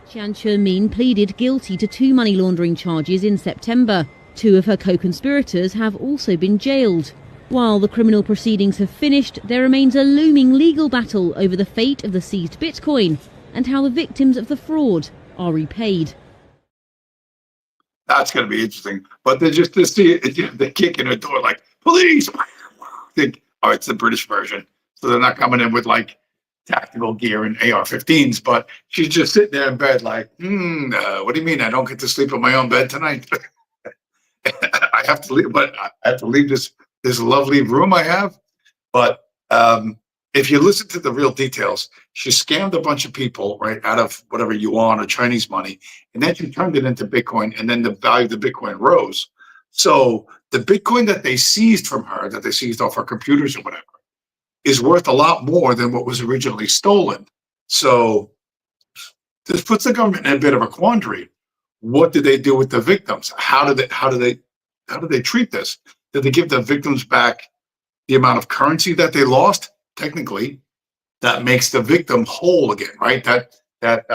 Qian Chemin pleaded guilty to 2 money laundering charges in September. 2 of her co-conspirators have also been jailed. While the criminal proceedings have finished, there remains a looming legal battle over the fate of the seized Bitcoin and how the victims of the fraud are repaid. That's going to be interesting. But they're just to see it, they kick in the door like, police! Think, oh, it's the British version. So they're not coming in with like tactical gear and AR-15s, but she's just sitting there in bed like, what do you mean I don't get to sleep in my own bed tonight? I have to leave, but I have to leave this lovely room I have. But if you listen to the real details, she scammed a bunch of people, right, out of whatever yuan or Chinese money, and then she turned it into Bitcoin, and then the value of the Bitcoin rose. So the Bitcoin that they seized from her, that they seized off her computers or whatever, is worth a lot more than what was originally stolen. So this puts the government in a bit of a quandary. What did they do with the victims? How do they treat this? Did they give the victims back the amount of currency that they lost? Technically, that makes the victim whole again, right? That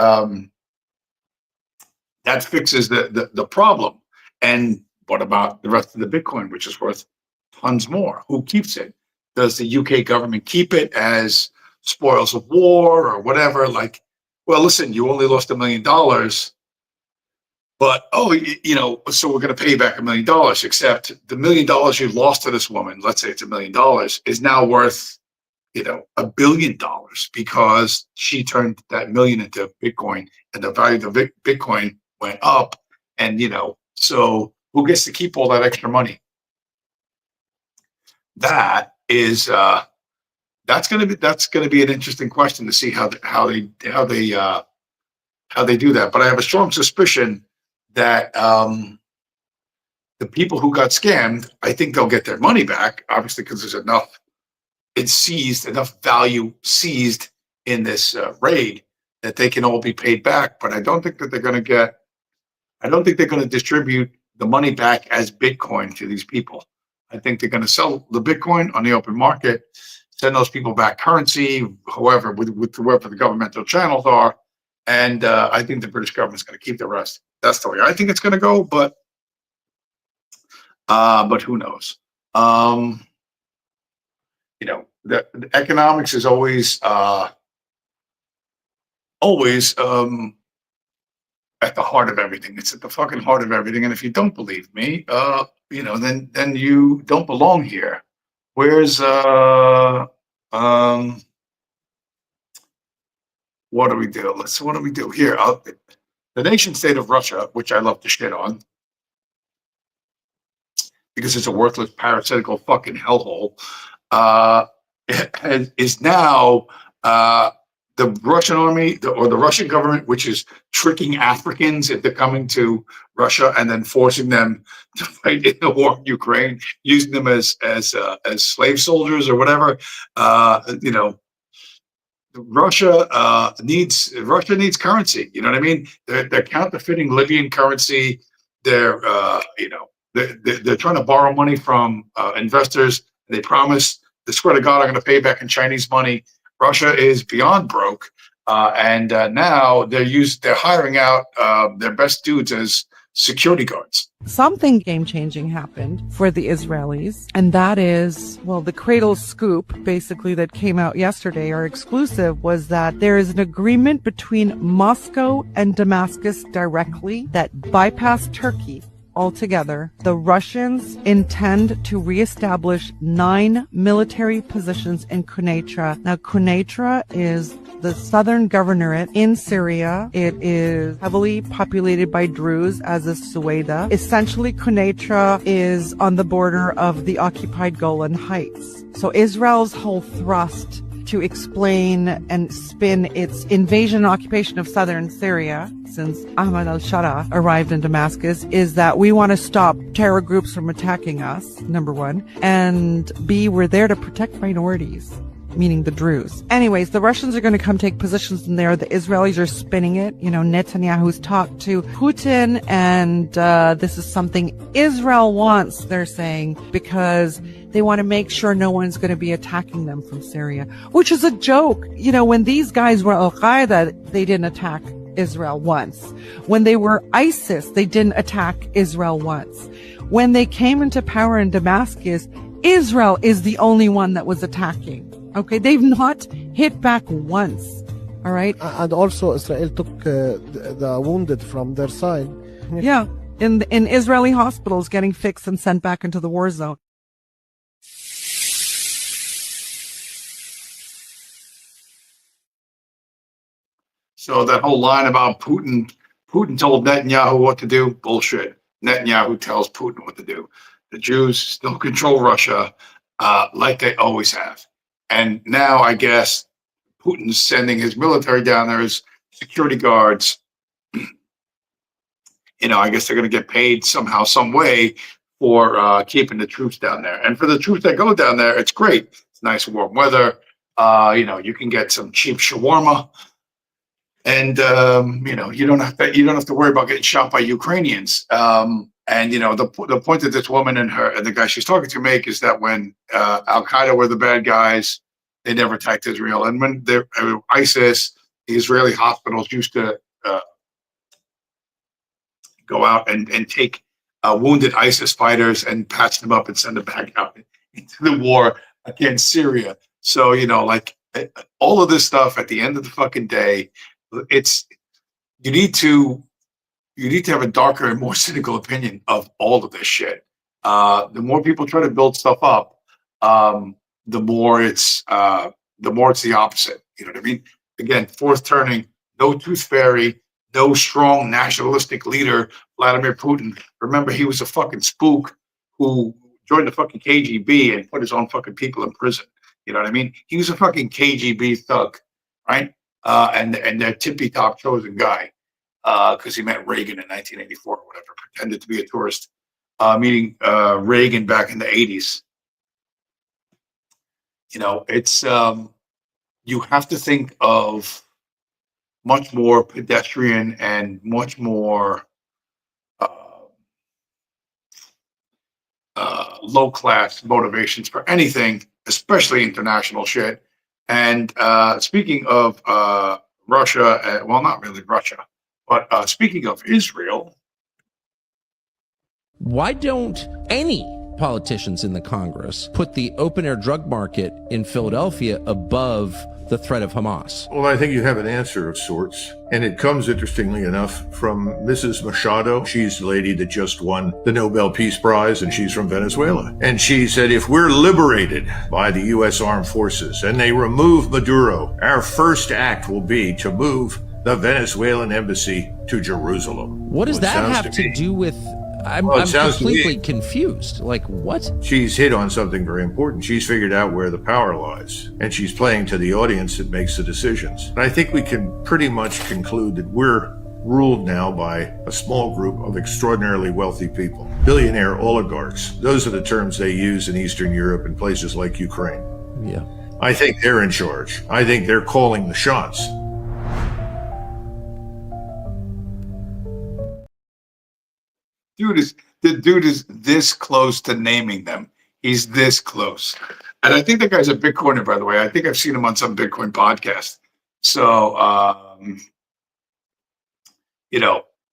fixes the problem. And what about the rest of the Bitcoin, which is worth tons more? Who keeps it? Does the UK government keep it as spoils of war or whatever? Like, well, listen, you only lost $1 million, but so we're going to pay you back $1 million. Except the $1 million you lost to this woman, let's say it's $1 million, is now worth $1 billion because she turned that million into Bitcoin, and the value of the Bitcoin went up. And so who gets to keep all that extra money? That is that's going to be an interesting question to see how they do that. But I have a strong suspicion that the people who got scammed, I think they'll get their money back, obviously, because there's enough value seized in this raid that they can all be paid back. But I don't think that they're going to distribute the money back as Bitcoin to these people. I think they're going to sell the Bitcoin on the open market, send those people back currency, however, with whoever the governmental channels are. And I think the British government's going to keep the rest. That's the way I think it's going to go, but who knows? The economics is always at the heart of everything. It's at the fucking heart of everything. And if you don't believe me, then you don't belong here. Where's what do we do? What do we do here? The nation state of Russia, which I love to shit on, because it's a worthless, parasitical fucking hellhole, is now the Russian army or the Russian government, which is tricking Africans into coming to Russia and then forcing them to fight in the war in Ukraine, using them as slave soldiers or whatever. Russia needs currency. You know what I mean? They're counterfeiting Libyan currency. They're trying to borrow money from investors. They promise, they swear to God, I'm going to pay back in Chinese money. Russia is beyond broke, and now they're hiring out their best dudes as security guards. Something game-changing happened for the Israelis, and that is, the cradle scoop, basically, that came out yesterday, or exclusive, was that there is an agreement between Moscow and Damascus directly that bypassed Turkey altogether. The Russians intend to reestablish 9 military positions in Quneitra. Now, Quneitra is the southern governorate in Syria. It is heavily populated by Druze, as is Sueda. Essentially, Quneitra is on the border of the occupied Golan Heights. So Israel's whole thrust to explain and spin its invasion and occupation of southern Syria since Ahmad al-Shara arrived in Damascus is that we want to stop terror groups from attacking us, number one, and B, we're there to protect minorities, meaning the Druze. Anyways, the Russians are going to come take positions in there. The Israelis are spinning it. Netanyahu's talked to Putin, and this is something Israel wants, they're saying, because they want to make sure no one's going to be attacking them from Syria, which is a joke. When these guys were Al-Qaeda, they didn't attack Israel once. When they were ISIS, they didn't attack Israel once. When they came into power in Damascus, Israel is the only one that was attacking. Okay, they've not hit back once. All right. And also Israel took the wounded from their side. Yeah, in Israeli hospitals, getting fixed and sent back into the war zone. So that whole line about Putin told Netanyahu what to do, bullshit. Netanyahu tells Putin what to do. The Jews still control Russia like they always have. And now I guess Putin's sending his military down there as security guards. I guess they're going to get paid somehow, some way for keeping the troops down there. And for the troops that go down there, it's great. It's nice warm weather. You can get some cheap shawarma. And you don't have to worry about getting shot by Ukrainians. And the point that this woman and the guy she's talking to make is that when Al Qaeda were the bad guys, they never attacked Israel. And when ISIS, the Israeli hospitals used to go out and take wounded ISIS fighters and patch them up and send them back out into the war against Syria. So all of this stuff at the end of the fucking day. You need to have a darker and more cynical opinion of all of this shit. The more people try to build stuff up, the more it's the opposite. You know what I mean? Again, fourth turning, no tooth fairy, no strong nationalistic leader, Vladimir Putin. Remember, he was a fucking spook who joined the fucking KGB and put his own fucking people in prison. You know what I mean? He was a fucking KGB thug, right? And their tippy top chosen guy, because he met Reagan in 1984 or whatever, pretended to be a tourist, meeting Reagan back in the 80s. It's you have to think of much more pedestrian and much more low class motivations for anything, especially international shit. And speaking of Russia, well, not really Russia, but speaking of Israel. Why don't any politicians in the Congress put the open air drug market in Philadelphia above the threat of Hamas? Well, I think you have an answer of sorts. And it comes, interestingly enough, from Mrs. Machado. She's the lady that just won the Nobel Peace Prize, and she's from Venezuela. And she said, if we're liberated by the U.S. Armed Forces and they remove Maduro, our first act will be to move the Venezuelan embassy to Jerusalem. What does that have to do with... I'm completely confused. Like, what? She's hit on something very important. She's figured out where the power lies, and she's playing to the audience that makes the decisions. And I think we can pretty much conclude that we're ruled now by a small group of extraordinarily wealthy people. Billionaire oligarchs. Those are the terms they use in Eastern Europe and places like Ukraine. Yeah. I think they're in charge. I think they're calling the shots. The dude is this close to naming them. He's this close. And I think the guy's a Bitcoiner, by the way. I think I've seen him on some Bitcoin podcast. So,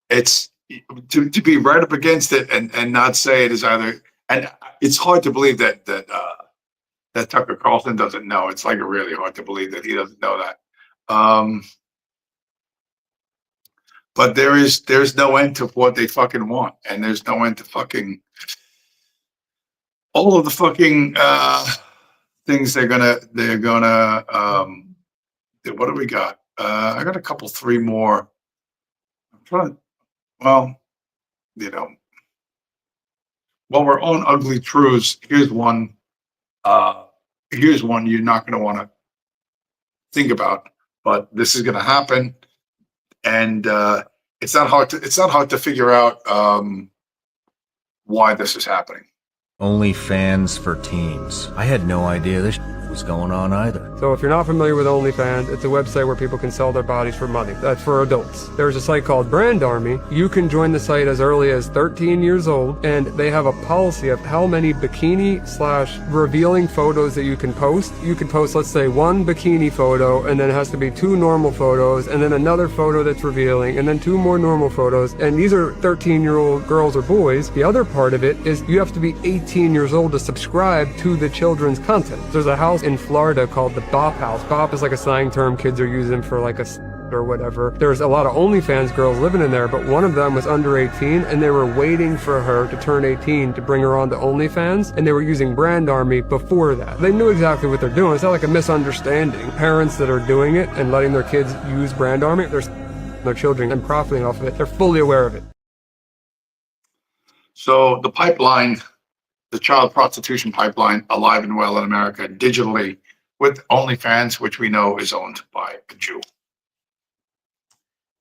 it's to be right up against it and not say it is either. And it's hard to believe that Tucker Carlson doesn't know. It's like really hard to believe that he doesn't know that. But there's no end to what they fucking want, and there's no end to fucking all of the fucking things they're gonna. What do we got? I got a couple, three more. I'm trying. Well, while we're on ugly truths, here's one. Here's one you're not gonna want to think about, but this is gonna happen. And it's not hard to figure out why this is happening. OnlyFans for teens. I had no idea this was going on either. So if you're not familiar with OnlyFans, it's a website where people can sell their bodies for money. That's for adults. There's a site called Brand Army. You can join the site as early as 13 years old, and they have a policy of how many bikini/revealing photos that you can post. You can post, let's say, one bikini photo, and then it has to be 2 normal photos, and then another photo that's revealing, and then 2 more normal photos. And these are 13-year-old girls or boys. The other part of it is you have to be 18 years old to subscribe to the children's content. There's a house in Florida called the Bop House. Bop is like a slang term kids are using for like a or whatever. There's a lot of OnlyFans girls living in there, but one of them was under 18 and they were waiting for her to turn 18 to bring her on to OnlyFans, and they were using Brand Army before that. They knew exactly what they're doing. It's not like a misunderstanding. Parents that are doing it and letting their kids use Brand Army, their children and profiting off of it, they're fully aware of it. So the pipeline, the child prostitution pipeline, alive and well in America digitally with OnlyFans, which we know is owned by a Jew.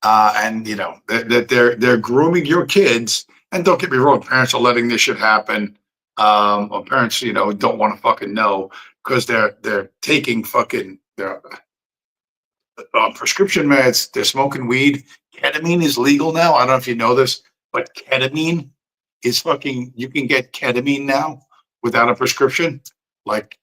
And they're grooming your kids. And don't get me wrong, parents are letting this shit happen. Or parents, don't want to fucking know because they're taking fucking their prescription meds. They're smoking weed. Ketamine is legal now. I don't know if you know this, but ketamine is fucking. You can get ketamine now without a prescription. Like,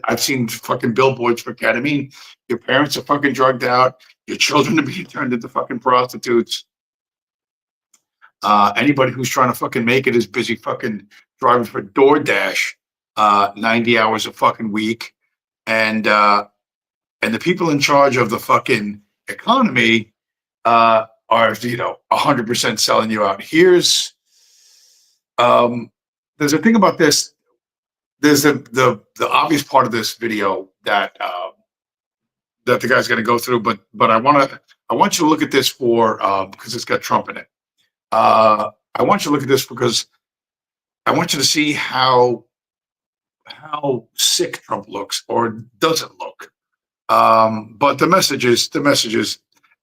I've seen fucking billboards for ketamine. Your parents are fucking drugged out. Your children are being turned into fucking prostitutes. Anybody who's trying to fucking make it is busy fucking driving for DoorDash 90 hours a fucking week. And the people in charge of the fucking economy are 100% selling you out. There's a thing about this. There's the obvious part of this video that the guy's going to go through, but I want you to look at this because it's got Trump in it. I want you to look at this because I want you to see how sick Trump looks or doesn't look. But the message is.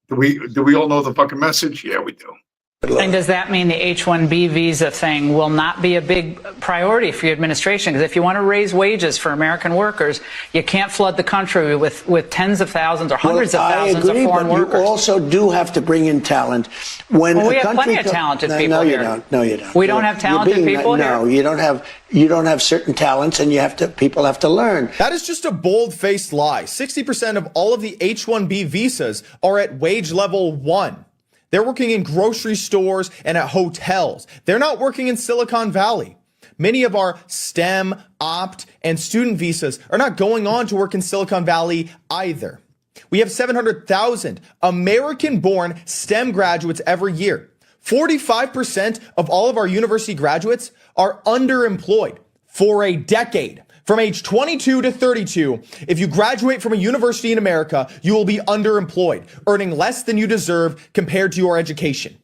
Do we all know the fucking message? Yeah, we do. And does that mean the H-1B visa thing will not be a big priority for your administration? Because if you want to raise wages for American workers, you can't flood the country with tens of thousands or hundreds of thousands of foreign workers. You also do have to bring in talent. When we have plenty of talented people no, here. You don't. No, you don't. We don't have talented people here? No, you don't have certain talents, and people have to learn. That is just a bold-faced lie. 60% of all of the H-1B visas are at wage level 1. They're working in grocery stores and at hotels. They're not working in Silicon Valley. Many of our STEM, OPT, and student visas are not going on to work in Silicon Valley either. We have 700,000 American-born STEM graduates every year. 45% of all of our university graduates are underemployed for a decade. From age 22 to 32, if you graduate from a university in America, you will be underemployed, earning less than you deserve compared to your education.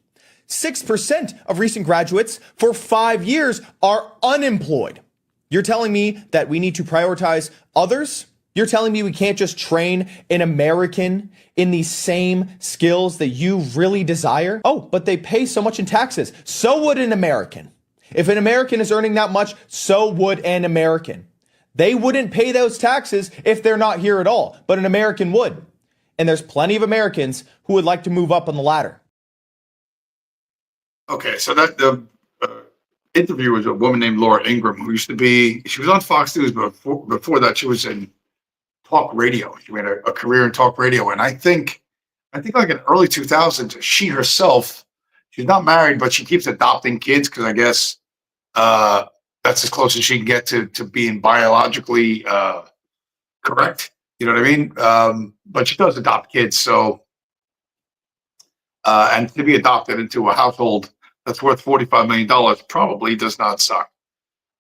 6% of recent graduates for 5 years are unemployed. You're telling me that we need to prioritize others? You're telling me we can't just train an American in the same skills that you really desire? Oh, but they pay so much in taxes. So would an American. If an American is earning that much, so would an American. They wouldn't pay those taxes if they're not here at all, but an American would. And there's plenty of Americans who would like to move up on the ladder. Okay, so that the interview was a woman named Laura Ingraham, who she was on Fox News, but before that she was in talk radio. She made a career in talk radio. And I think like in early 2000s, she herself, she's not married, but she keeps adopting kids because I guess that's as close as she can get to being biologically correct. You know what I mean? But she does adopt kids. So, and to be adopted into a household that's worth $45 million probably does not suck.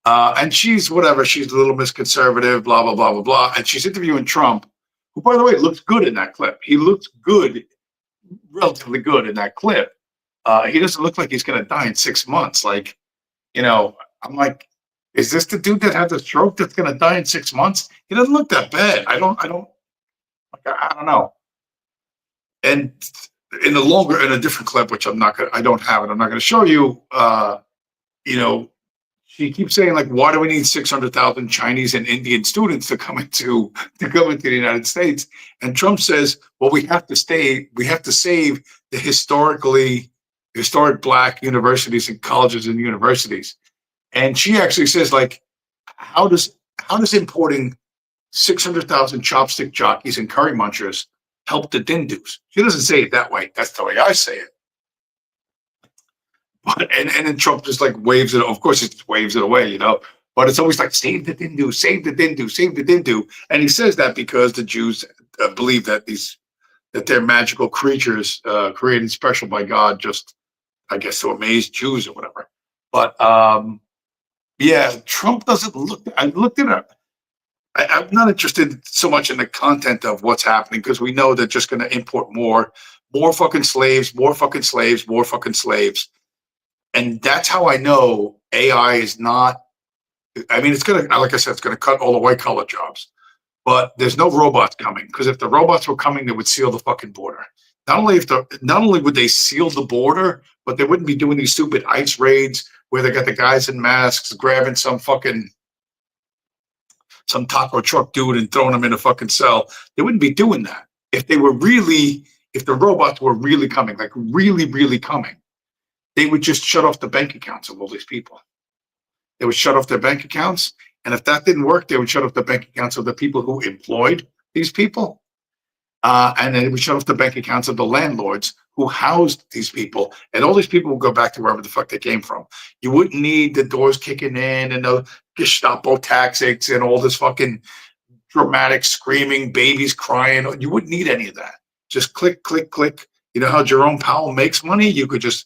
And she's whatever. She's a little misconservative, blah, blah, blah, blah, blah. And she's interviewing Trump, who, by the way, looks good in that clip. He looks good, relatively good in that clip. He doesn't look like he's going to die in 6 months. Like, you know, I'm like, is this the dude that had the stroke that's going to die in 6 months? He doesn't look that bad. I don't know. And in a different clip, which I don't have it. I'm not going to show you. You know, she keeps saying like, why do we need 600,000 Chinese and Indian students to come into the United States? And Trump says, well, we have to save the historic Black universities and colleges and universities. And she actually says, like, how does importing 600,000 chopstick jockeys and curry munchers help the Dindus? She doesn't say it that way. That's the way I say it. But and then Trump just like waves it. Of course, he just waves it away, you know. But it's always like, save the Dindu, save the Dindu, save the Dindu. And he says that because the Jews believe that they're magical creatures created special by God, just I guess to amaze Jews or whatever. But yeah, Trump doesn't look. I looked it up. I'm not interested so much in the content of what's happening because we know they're just going to import more fucking slaves, more fucking slaves, more fucking slaves. And that's how I know AI is not. I mean, it's going to, like I said, it's going to cut all the white collar jobs. But there's no robots coming because if the robots were coming, they would seal the fucking border. Not only would they seal the border, but they wouldn't be doing these stupid ICE raids where they got the guys in masks grabbing some taco truck dude and throwing him in a fucking cell. They wouldn't be doing that if the robots were really coming, like really, really coming. They would just shut off the bank accounts of all these people. They would shut off their bank accounts. And if that didn't work, they would shut off the bank accounts of the people who employed these people. And then they would shut off the bank accounts of the landlords who housed these people. And all these people would go back to wherever the fuck they came from. You wouldn't need the doors kicking in and the Gestapo tactics and all this fucking dramatic screaming, babies crying. You wouldn't need any of that. Just click, click, click. You know how Jerome Powell makes money? You could just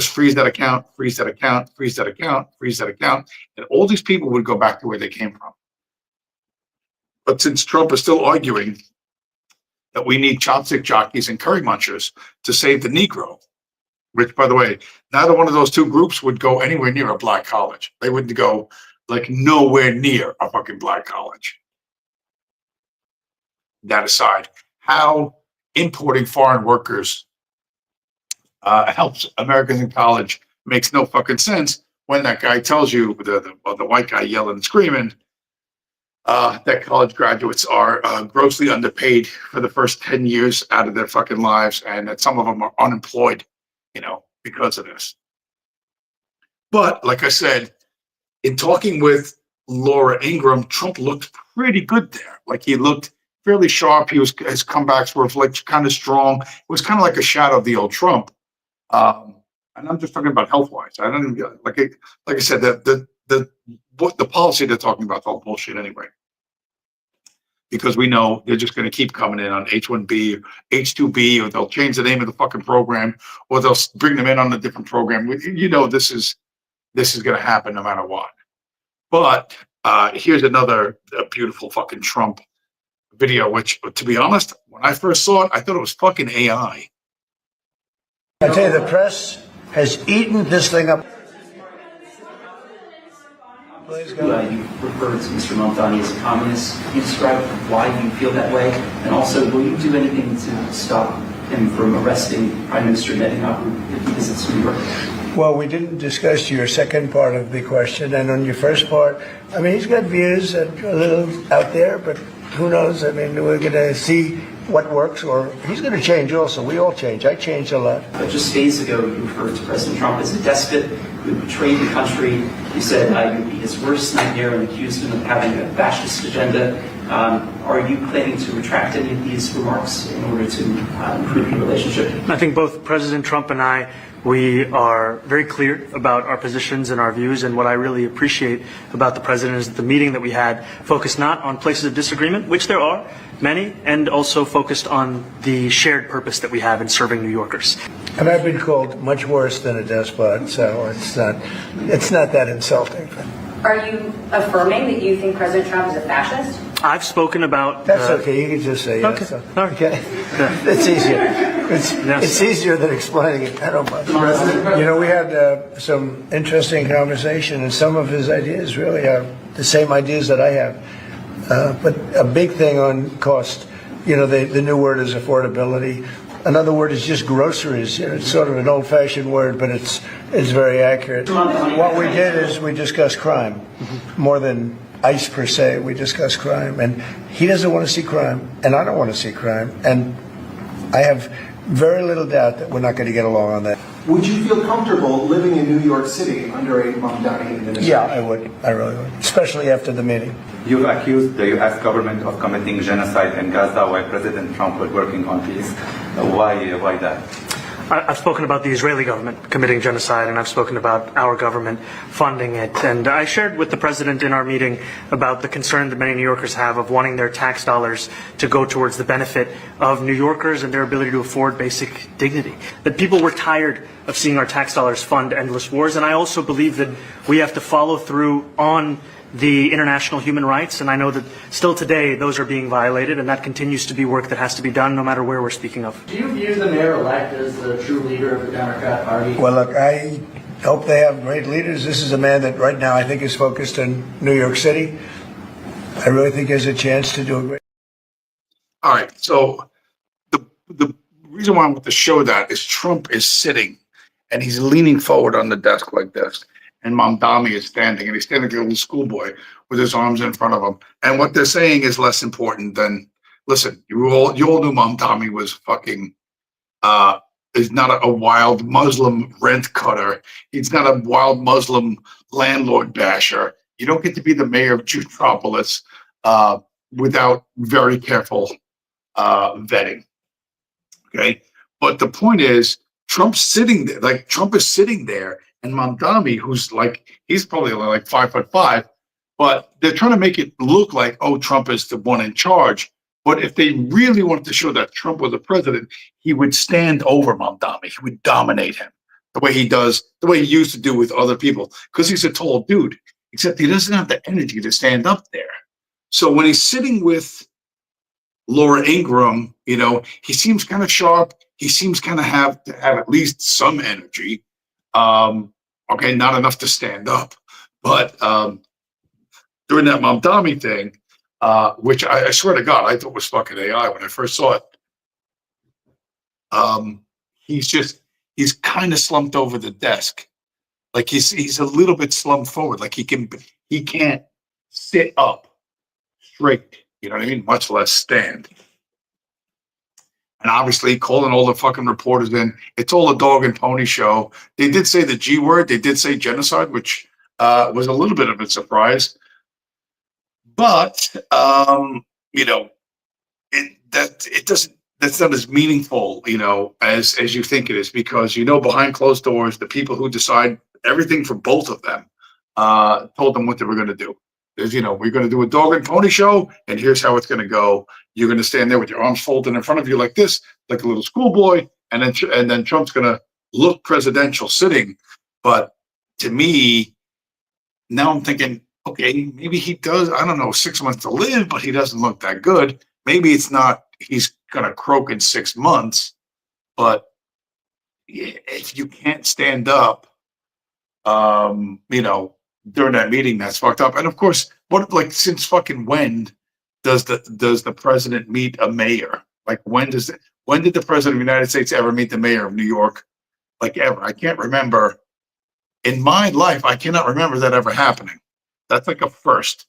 freeze that account, freeze that account, freeze that account, freeze that account. And all these people would go back to where they came from. But since Trump is still arguing that we need chopstick jockeys and curry munchers to save the Negro, which, by the way, neither one of those two groups would go anywhere near a black college. They wouldn't go like nowhere near a fucking black college. That aside, how importing foreign workers helps Americans in college makes no fucking sense when that guy tells you, the white guy yelling and screaming, that college graduates are grossly underpaid for the first 10 years out of their fucking lives, and that some of them are unemployed, because of this. But like I said, in talking with Laura Ingraham, Trump looked pretty good there. Like, he looked fairly sharp. His comebacks were like kind of strong. It was kind of like a shadow of the old Trump. And I'm just talking about health wise. I don't even like I said, the policy they're talking about is all bullshit anyway. Because we know they're just going to keep coming in on H-1B, H-2B, or they'll change the name of the fucking program, or they'll bring them in on a different program. This is going to happen no matter what. But here's another beautiful fucking Trump video, which, to be honest, when I first saw it, I thought it was fucking AI. I tell you, the press has eaten this thing up. You referred to Mr. Mamdani as a communist. Can you describe why you feel that way? And also, will you do anything to stop him from arresting Prime Minister Netanyahu if he visits New York? Well, we didn't discuss your second part of the question. And on your first part, I mean, he's got views that are a little out there, but who knows? I mean, we're going to see what works, or he's going to change also. We all change. I changed a lot. But just days ago, you referred to President Trump as a despot who betrayed the country. You said you'd be his worst nightmare and accused him of having a fascist agenda. Are you planning to retract any of these remarks in order to improve your relationship? I think both President Trump and I, we are very clear about our positions and our views, and what I really appreciate about the president is that the meeting that we had focused not on places of disagreement, which there are many, and also focused on the shared purpose that we have in serving New Yorkers. And I've been called much worse than a despot, so it's not that insulting. Are you affirming that you think President Trump is a fascist? I've spoken about... That's okay, you can just say yes. Okay. It's easier. It's easier than explaining it. I don't mind. We had some interesting conversation, and some of his ideas really are the same ideas that I have. But a big thing on cost, the new word is affordability. Another word is just groceries. It's sort of an old-fashioned word, but it's very accurate. What we did is we discussed crime more than ICE per se. We discussed crime, and he doesn't want to see crime, and I don't want to see crime, and I have very little doubt that we're not going to get along on that. Would you feel comfortable living in New York City under a Mamdani administration? Yeah, I would. I really would, especially after the meeting. You've accused the U.S. government of committing genocide in Gaza while President Trump was working on peace. Why that? I've spoken about the Israeli government committing genocide, and I've spoken about our government funding it. And I shared with the president in our meeting about the concern that many New Yorkers have of wanting their tax dollars to go towards the benefit of New Yorkers and their ability to afford basic dignity. That people were tired of seeing our tax dollars fund endless wars. And I also believe that we have to follow through on the international human rights, and I know that still today those are being violated, and that continues to be work that has to be done no matter where we're speaking of. Do you view the mayor-elect as the true leader of the Democrat Party? Well, look, I hope they have great leaders. This is a man that right now I think is focused on New York City. I really think he has a chance to do a great. All right, so the reason why I want to show that is Trump is sitting, and he's leaning forward on the desk like this. And Mamdani is standing, and he's standing like a little schoolboy with his arms in front of him. And what they're saying is less important than, listen, you all knew Mamdani was fucking, is not a wild Muslim rent cutter. He's not a wild Muslim landlord basher. You don't get to be the mayor of Jutropolis without very careful vetting. Okay, but the point is, Trump's sitting there, like Trump is sitting there. And Mamdani, who's he's probably only like 5'5", but they're trying to make it look like, oh, Trump is the one in charge. But if they really wanted to show that Trump was the president, he would stand over Mamdani. He would dominate him the way he does, the way he used to do with other people, because he's a tall dude, except he doesn't have the energy to stand up there. So when he's sitting with Laura Ingraham, he seems kind of sharp. He seems kind of have at least some energy. Okay, not enough to stand up, but during that Mamdani thing, which I swear to God, I thought was fucking AI when I first saw it. He's he's kind of slumped over the desk. Like he's a little bit slumped forward. Like he can't sit up straight. You know what I mean? Much less stand. And obviously calling all the fucking reporters in. It's all a dog and pony show. They did say the G word. They did say genocide, which was a little bit of a surprise. But you know, it doesn't. That's not as meaningful, you know, as you think it is, because behind closed doors, the people who decide everything for both of them told them what they were going to do. There's, we're going to do a dog and pony show, and here's how it's going to go. You're going to stand there with your arms folded in front of you like this, like a little schoolboy, and then Trump's going to look presidential sitting. But to me, now I'm thinking, okay, maybe he does. I don't know, 6 months to live, but he doesn't look that good. Maybe it's not. He's going to croak in 6 months, but if you can't stand up, during that meeting, that's fucked up. And of course, since fucking when does the president meet a mayor? Like when did the president of the United States ever meet the mayor of New York? Like ever? I can't remember. In my life, I cannot remember that ever happening. That's like a first.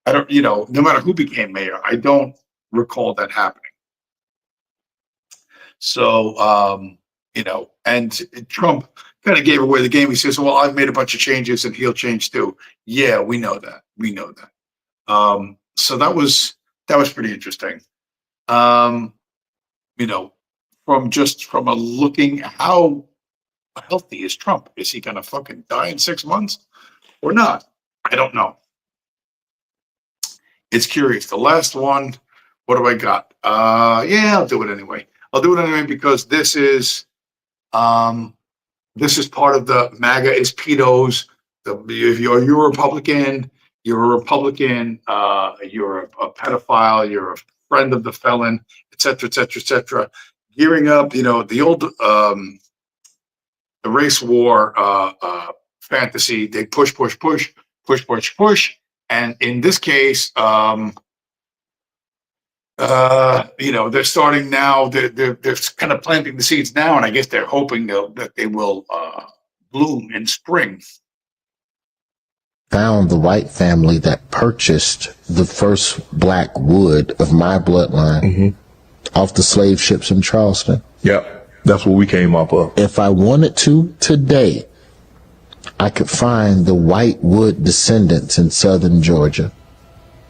I don't, no matter who became mayor, I don't recall that happening. So, and Trump kind of gave away the game. He says, well, I've made a bunch of changes and he'll change too. Yeah, we know that. So that was pretty interesting. From a looking, how healthy is Trump? Is he going to fucking die in 6 months or not? I don't know. It's curious. The last one, what do I got? Yeah, I'll do it anyway. Because this is part of the MAGA is pedos. If you're a Republican, you're a pedophile, you're a friend of the felon, et cetera, et cetera, et cetera. Gearing up, the old the race war fantasy, they push, and in this case, they're starting now. They're kind of planting the seeds now, and I guess they're hoping that they will bloom in spring. Found the white family that purchased the first black wood of my bloodline off the slave ships in Charleston. Yep, that's what we came up with. If I wanted to today, I could find the white wood descendants in southern Georgia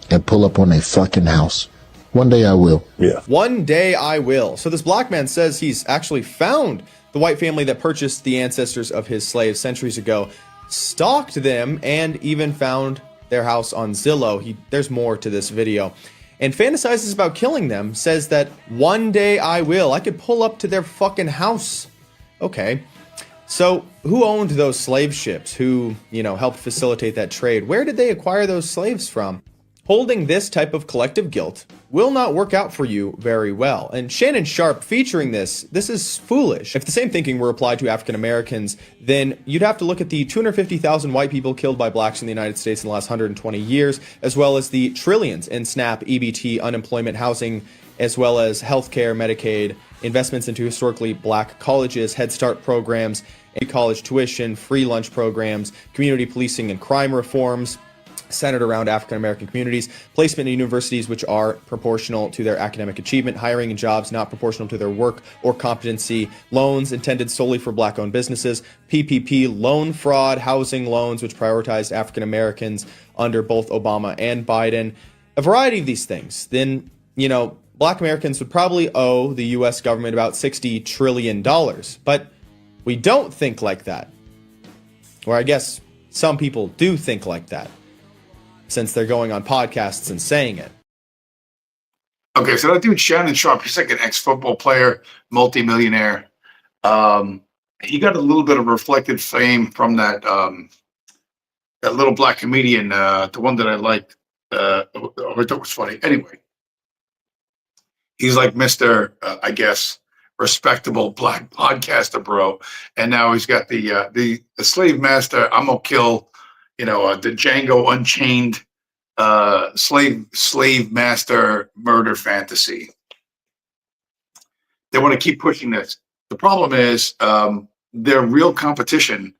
and pull up on a fucking house. One day I will. Yeah. One day I will. So this black man says he's actually found the white family that purchased the ancestors of his slaves centuries ago, stalked them, and even found their house on Zillow. There's more to this video. And fantasizes about killing them, says that one day I will. I could pull up to their fucking house. Okay. So who owned those slave ships? Who, helped facilitate that trade? Where did they acquire those slaves from? Holding this type of collective guilt will not work out for you very well. And Shannon Sharpe featuring this is foolish. If the same thinking were applied to African Americans, then you'd have to look at the 250,000 white people killed by blacks in the United States in the last 120 years, as well as the trillions in SNAP, EBT, unemployment, housing, as well as healthcare, Medicaid, investments into historically black colleges, Head Start programs, college tuition, free lunch programs, community policing and crime reforms, centered around African American communities, placement in universities which are proportional to their academic achievement, hiring in jobs not proportional to their work or competency, loans intended solely for black-owned businesses, PPP loan fraud, housing loans which prioritized African Americans under both Obama and Biden, a variety of these things. Then, black Americans would probably owe the US government about $60 trillion. But we don't think like that. Or I guess some people do think like that, since they're going on podcasts and saying it. Okay, so that dude Shannon Sharpe, he's like an ex-football player, multimillionaire. He got a little bit of reflected fame from that little black comedian, the one that I liked, I thought was funny. Anyway, he's like Mr. I guess respectable black podcaster, bro. And now he's got the slave master. I'm gonna kill. The Django Unchained slave master murder fantasy. They want to keep pushing this. The problem is their real competition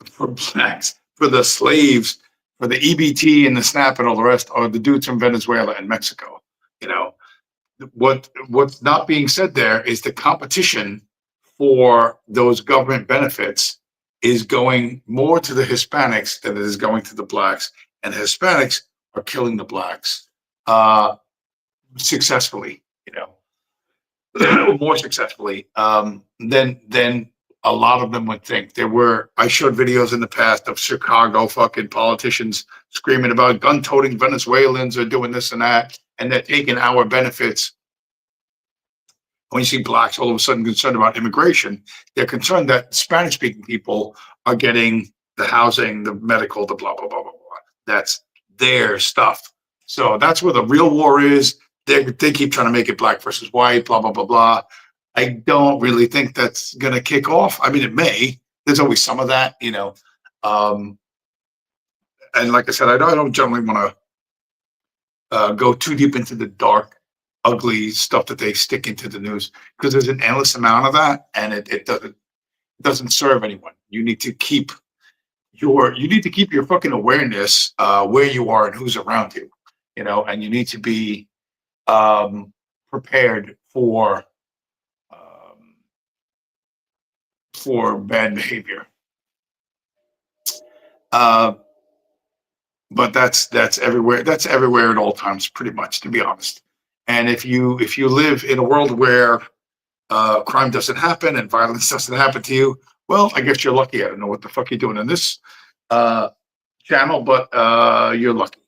for blacks, for the slaves, for the EBT and the SNAP and all the rest are the dudes from Venezuela and Mexico. You know, what's not being said there is the competition for those government benefits is going more to the Hispanics than it is going to the blacks, and the Hispanics are killing the blacks successfully. You know, more successfully than a lot of them would think. I showed videos in the past of Chicago fucking politicians screaming about gun-toting Venezuelans are doing this and that, and they're taking our benefits. When you see blacks all of a sudden concerned about immigration, they're concerned that Spanish-speaking people are getting the housing, the medical, the blah, blah, blah, blah, blah. That's their stuff. So that's where the real war is. They keep trying to make it black versus white, blah, blah, blah, blah. I don't really think that's going to kick off. I mean, it may. There's always some of that, you know. And like I said, I don't generally want to go too deep into the dark, ugly stuff that they stick into the news, because there's an endless amount of that, and it doesn't serve anyone. You need to keep your fucking awareness where you are and who's around you, you know, and you need to be prepared for bad behavior. But that's everywhere. That's everywhere at all times, pretty much, to be honest. And if you live in a world where crime doesn't happen and violence doesn't happen to you, well, I guess you're lucky. I don't know what the fuck you're doing in this channel, but you're lucky.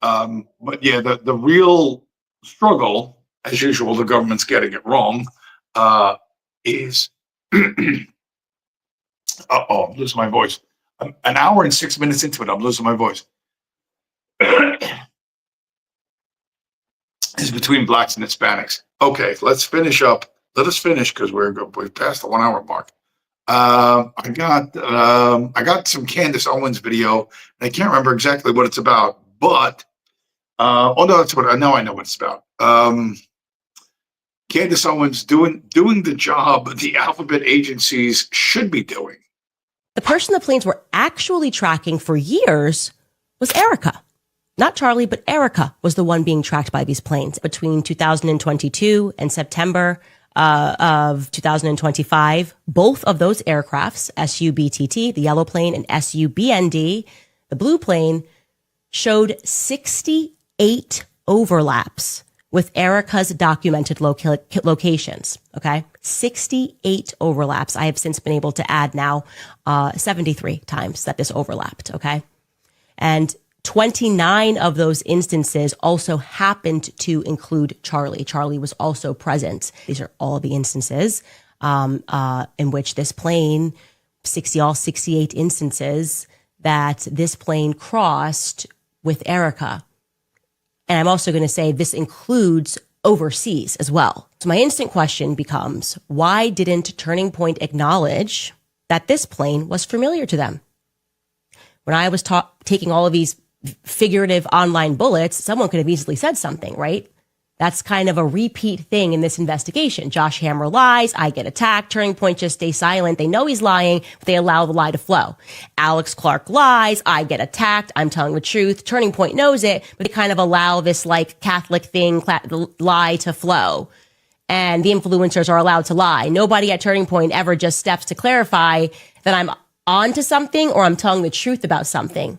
But yeah, the real struggle, as usual, the government's getting it wrong, is I'm losing my voice. An hour and 6 minutes into it, I'm losing my voice. Is between blacks and Hispanics. Okay, let's finish up. Let us finish, because we're past the 1 hour mark. I got some Candace Owens video, and I can't remember exactly what it's about, but oh no, that's what I know what it's about. Candace Owens doing the job the alphabet agencies should be doing. The person the planes were actually tracking for years was Erica. Not Charlie, but Erica was the one being tracked by these planes between 2022 and September of 2025. Both of those aircrafts, SUBTT, the yellow plane, and SUBND, the blue plane, showed 68 overlaps with Erica's documented locations. Okay, 68 overlaps. I have since been able to add now 73 times that this overlapped. Okay, and 29 of those instances also happened to include Charlie. Charlie was also present. These are all the instances in which this plane, 68 instances that this plane crossed with Erica. And I'm also going to say this includes overseas as well. So my instant question becomes, why didn't Turning Point acknowledge that this plane was familiar to them? When I was taking all of these figurative online bullets, someone could have easily said something, right? That's kind of a repeat thing in this investigation. Josh Hammer lies, I get attacked, Turning Point just stays silent. They know he's lying, but they allow the lie to flow. Alex Clark lies, I get attacked, I'm telling the truth. Turning Point knows it, but they kind of allow this like Catholic thing, lie to flow. And the influencers are allowed to lie. Nobody at Turning Point ever just steps to clarify that I'm onto something or I'm telling the truth about something.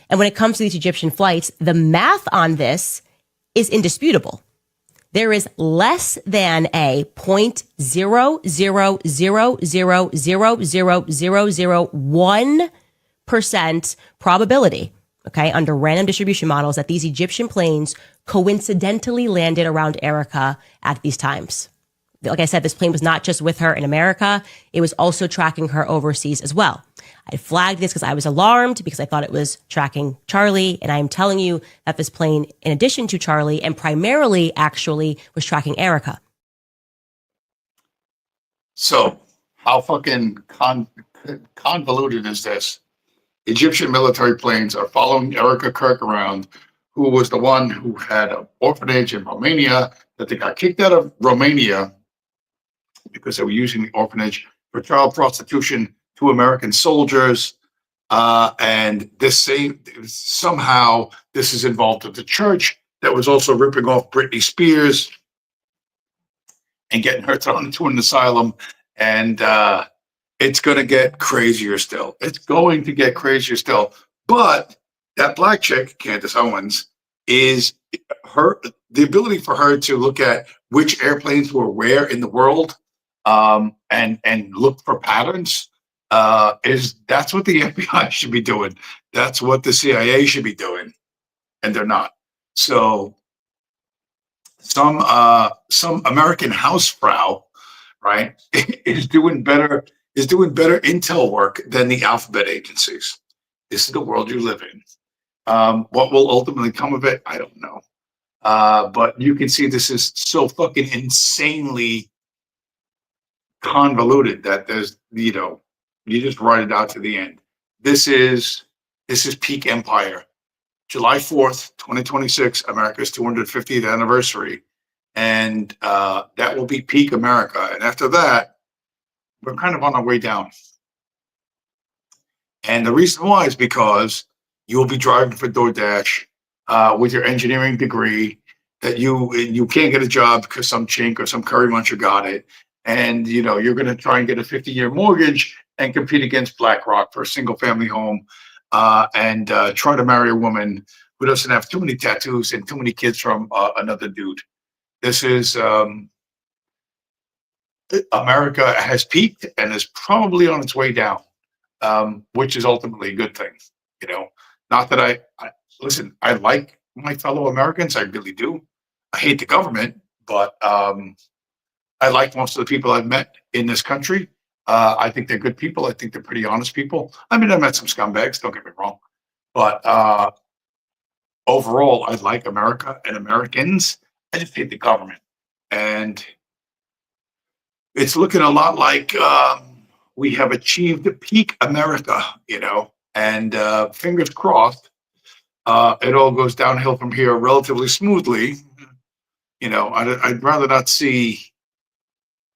And when it comes to these Egyptian flights, the math on this is indisputable. There is less than a 0.00000001% probability, okay, under random distribution models that these Egyptian planes coincidentally landed around Erica at these times. Like I said, this plane was not just with her in America. It was also tracking her overseas as well. I flagged this because I was alarmed because I thought it was tracking Charlie. And I am telling you that this plane, in addition to Charlie and primarily actually was tracking Erica. So how fucking convoluted is this? Egyptian military planes are following Erica Kirk around, who was the one who had an orphanage in Romania, that they got kicked out of Romania because they were using the orphanage for child prostitution to American soldiers. And somehow this is involved with the church that was also ripping off Britney Spears and getting her thrown into an asylum. And it's going to get crazier still. It's going to get crazier still. But that black chick, Candace Owens, is the ability for her to look at which airplanes were where in the world, and look for patterns. That's what the FBI should be doing. That's what the CIA should be doing, and they're not. So some American housefrau, right, is doing better intel work than the alphabet agencies. This is the world you live in. What will ultimately come of it, I don't know. But you can see this is so fucking insanely convoluted that there's, you just write it out to the end. This is peak empire. July 4th, 2026, America's 250th anniversary. And that will be peak America. And after that, we're kind of on our way down. And the reason why is because you will be driving for DoorDash with your engineering degree that you can't get a job because some chink or some curry muncher got it. And, you're going to try and get a 50-year mortgage and compete against BlackRock for a single family home, and try to marry a woman who doesn't have too many tattoos and too many kids from another dude. This is America has peaked and is probably on its way down, which is ultimately a good thing. Not that I listen, I like my fellow Americans. I really do. I hate the government, but I like most of the people I've met in this country. I think they're good people. I think they're pretty honest people. I mean, I met some scumbags, don't get me wrong. But overall, I like America and Americans. I just hate the government. And it's looking a lot like we have achieved peak America, and fingers crossed, it all goes downhill from here relatively smoothly. I'd rather not see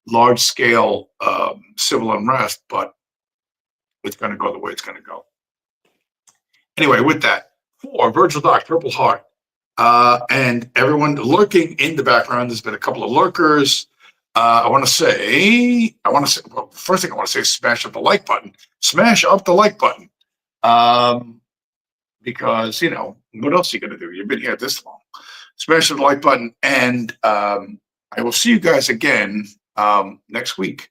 large scale civil unrest, but it's going to go the way it's going to go. Anyway, with that, 4, Virgil Doc, Purple Heart, and everyone lurking in the background. There's been a couple of lurkers. I want to say, well, first thing I want to say is smash up the like button. Smash up the like button. Because, what else are you going to do? You've been here this long. Smash the like button. And I will see you guys again next week.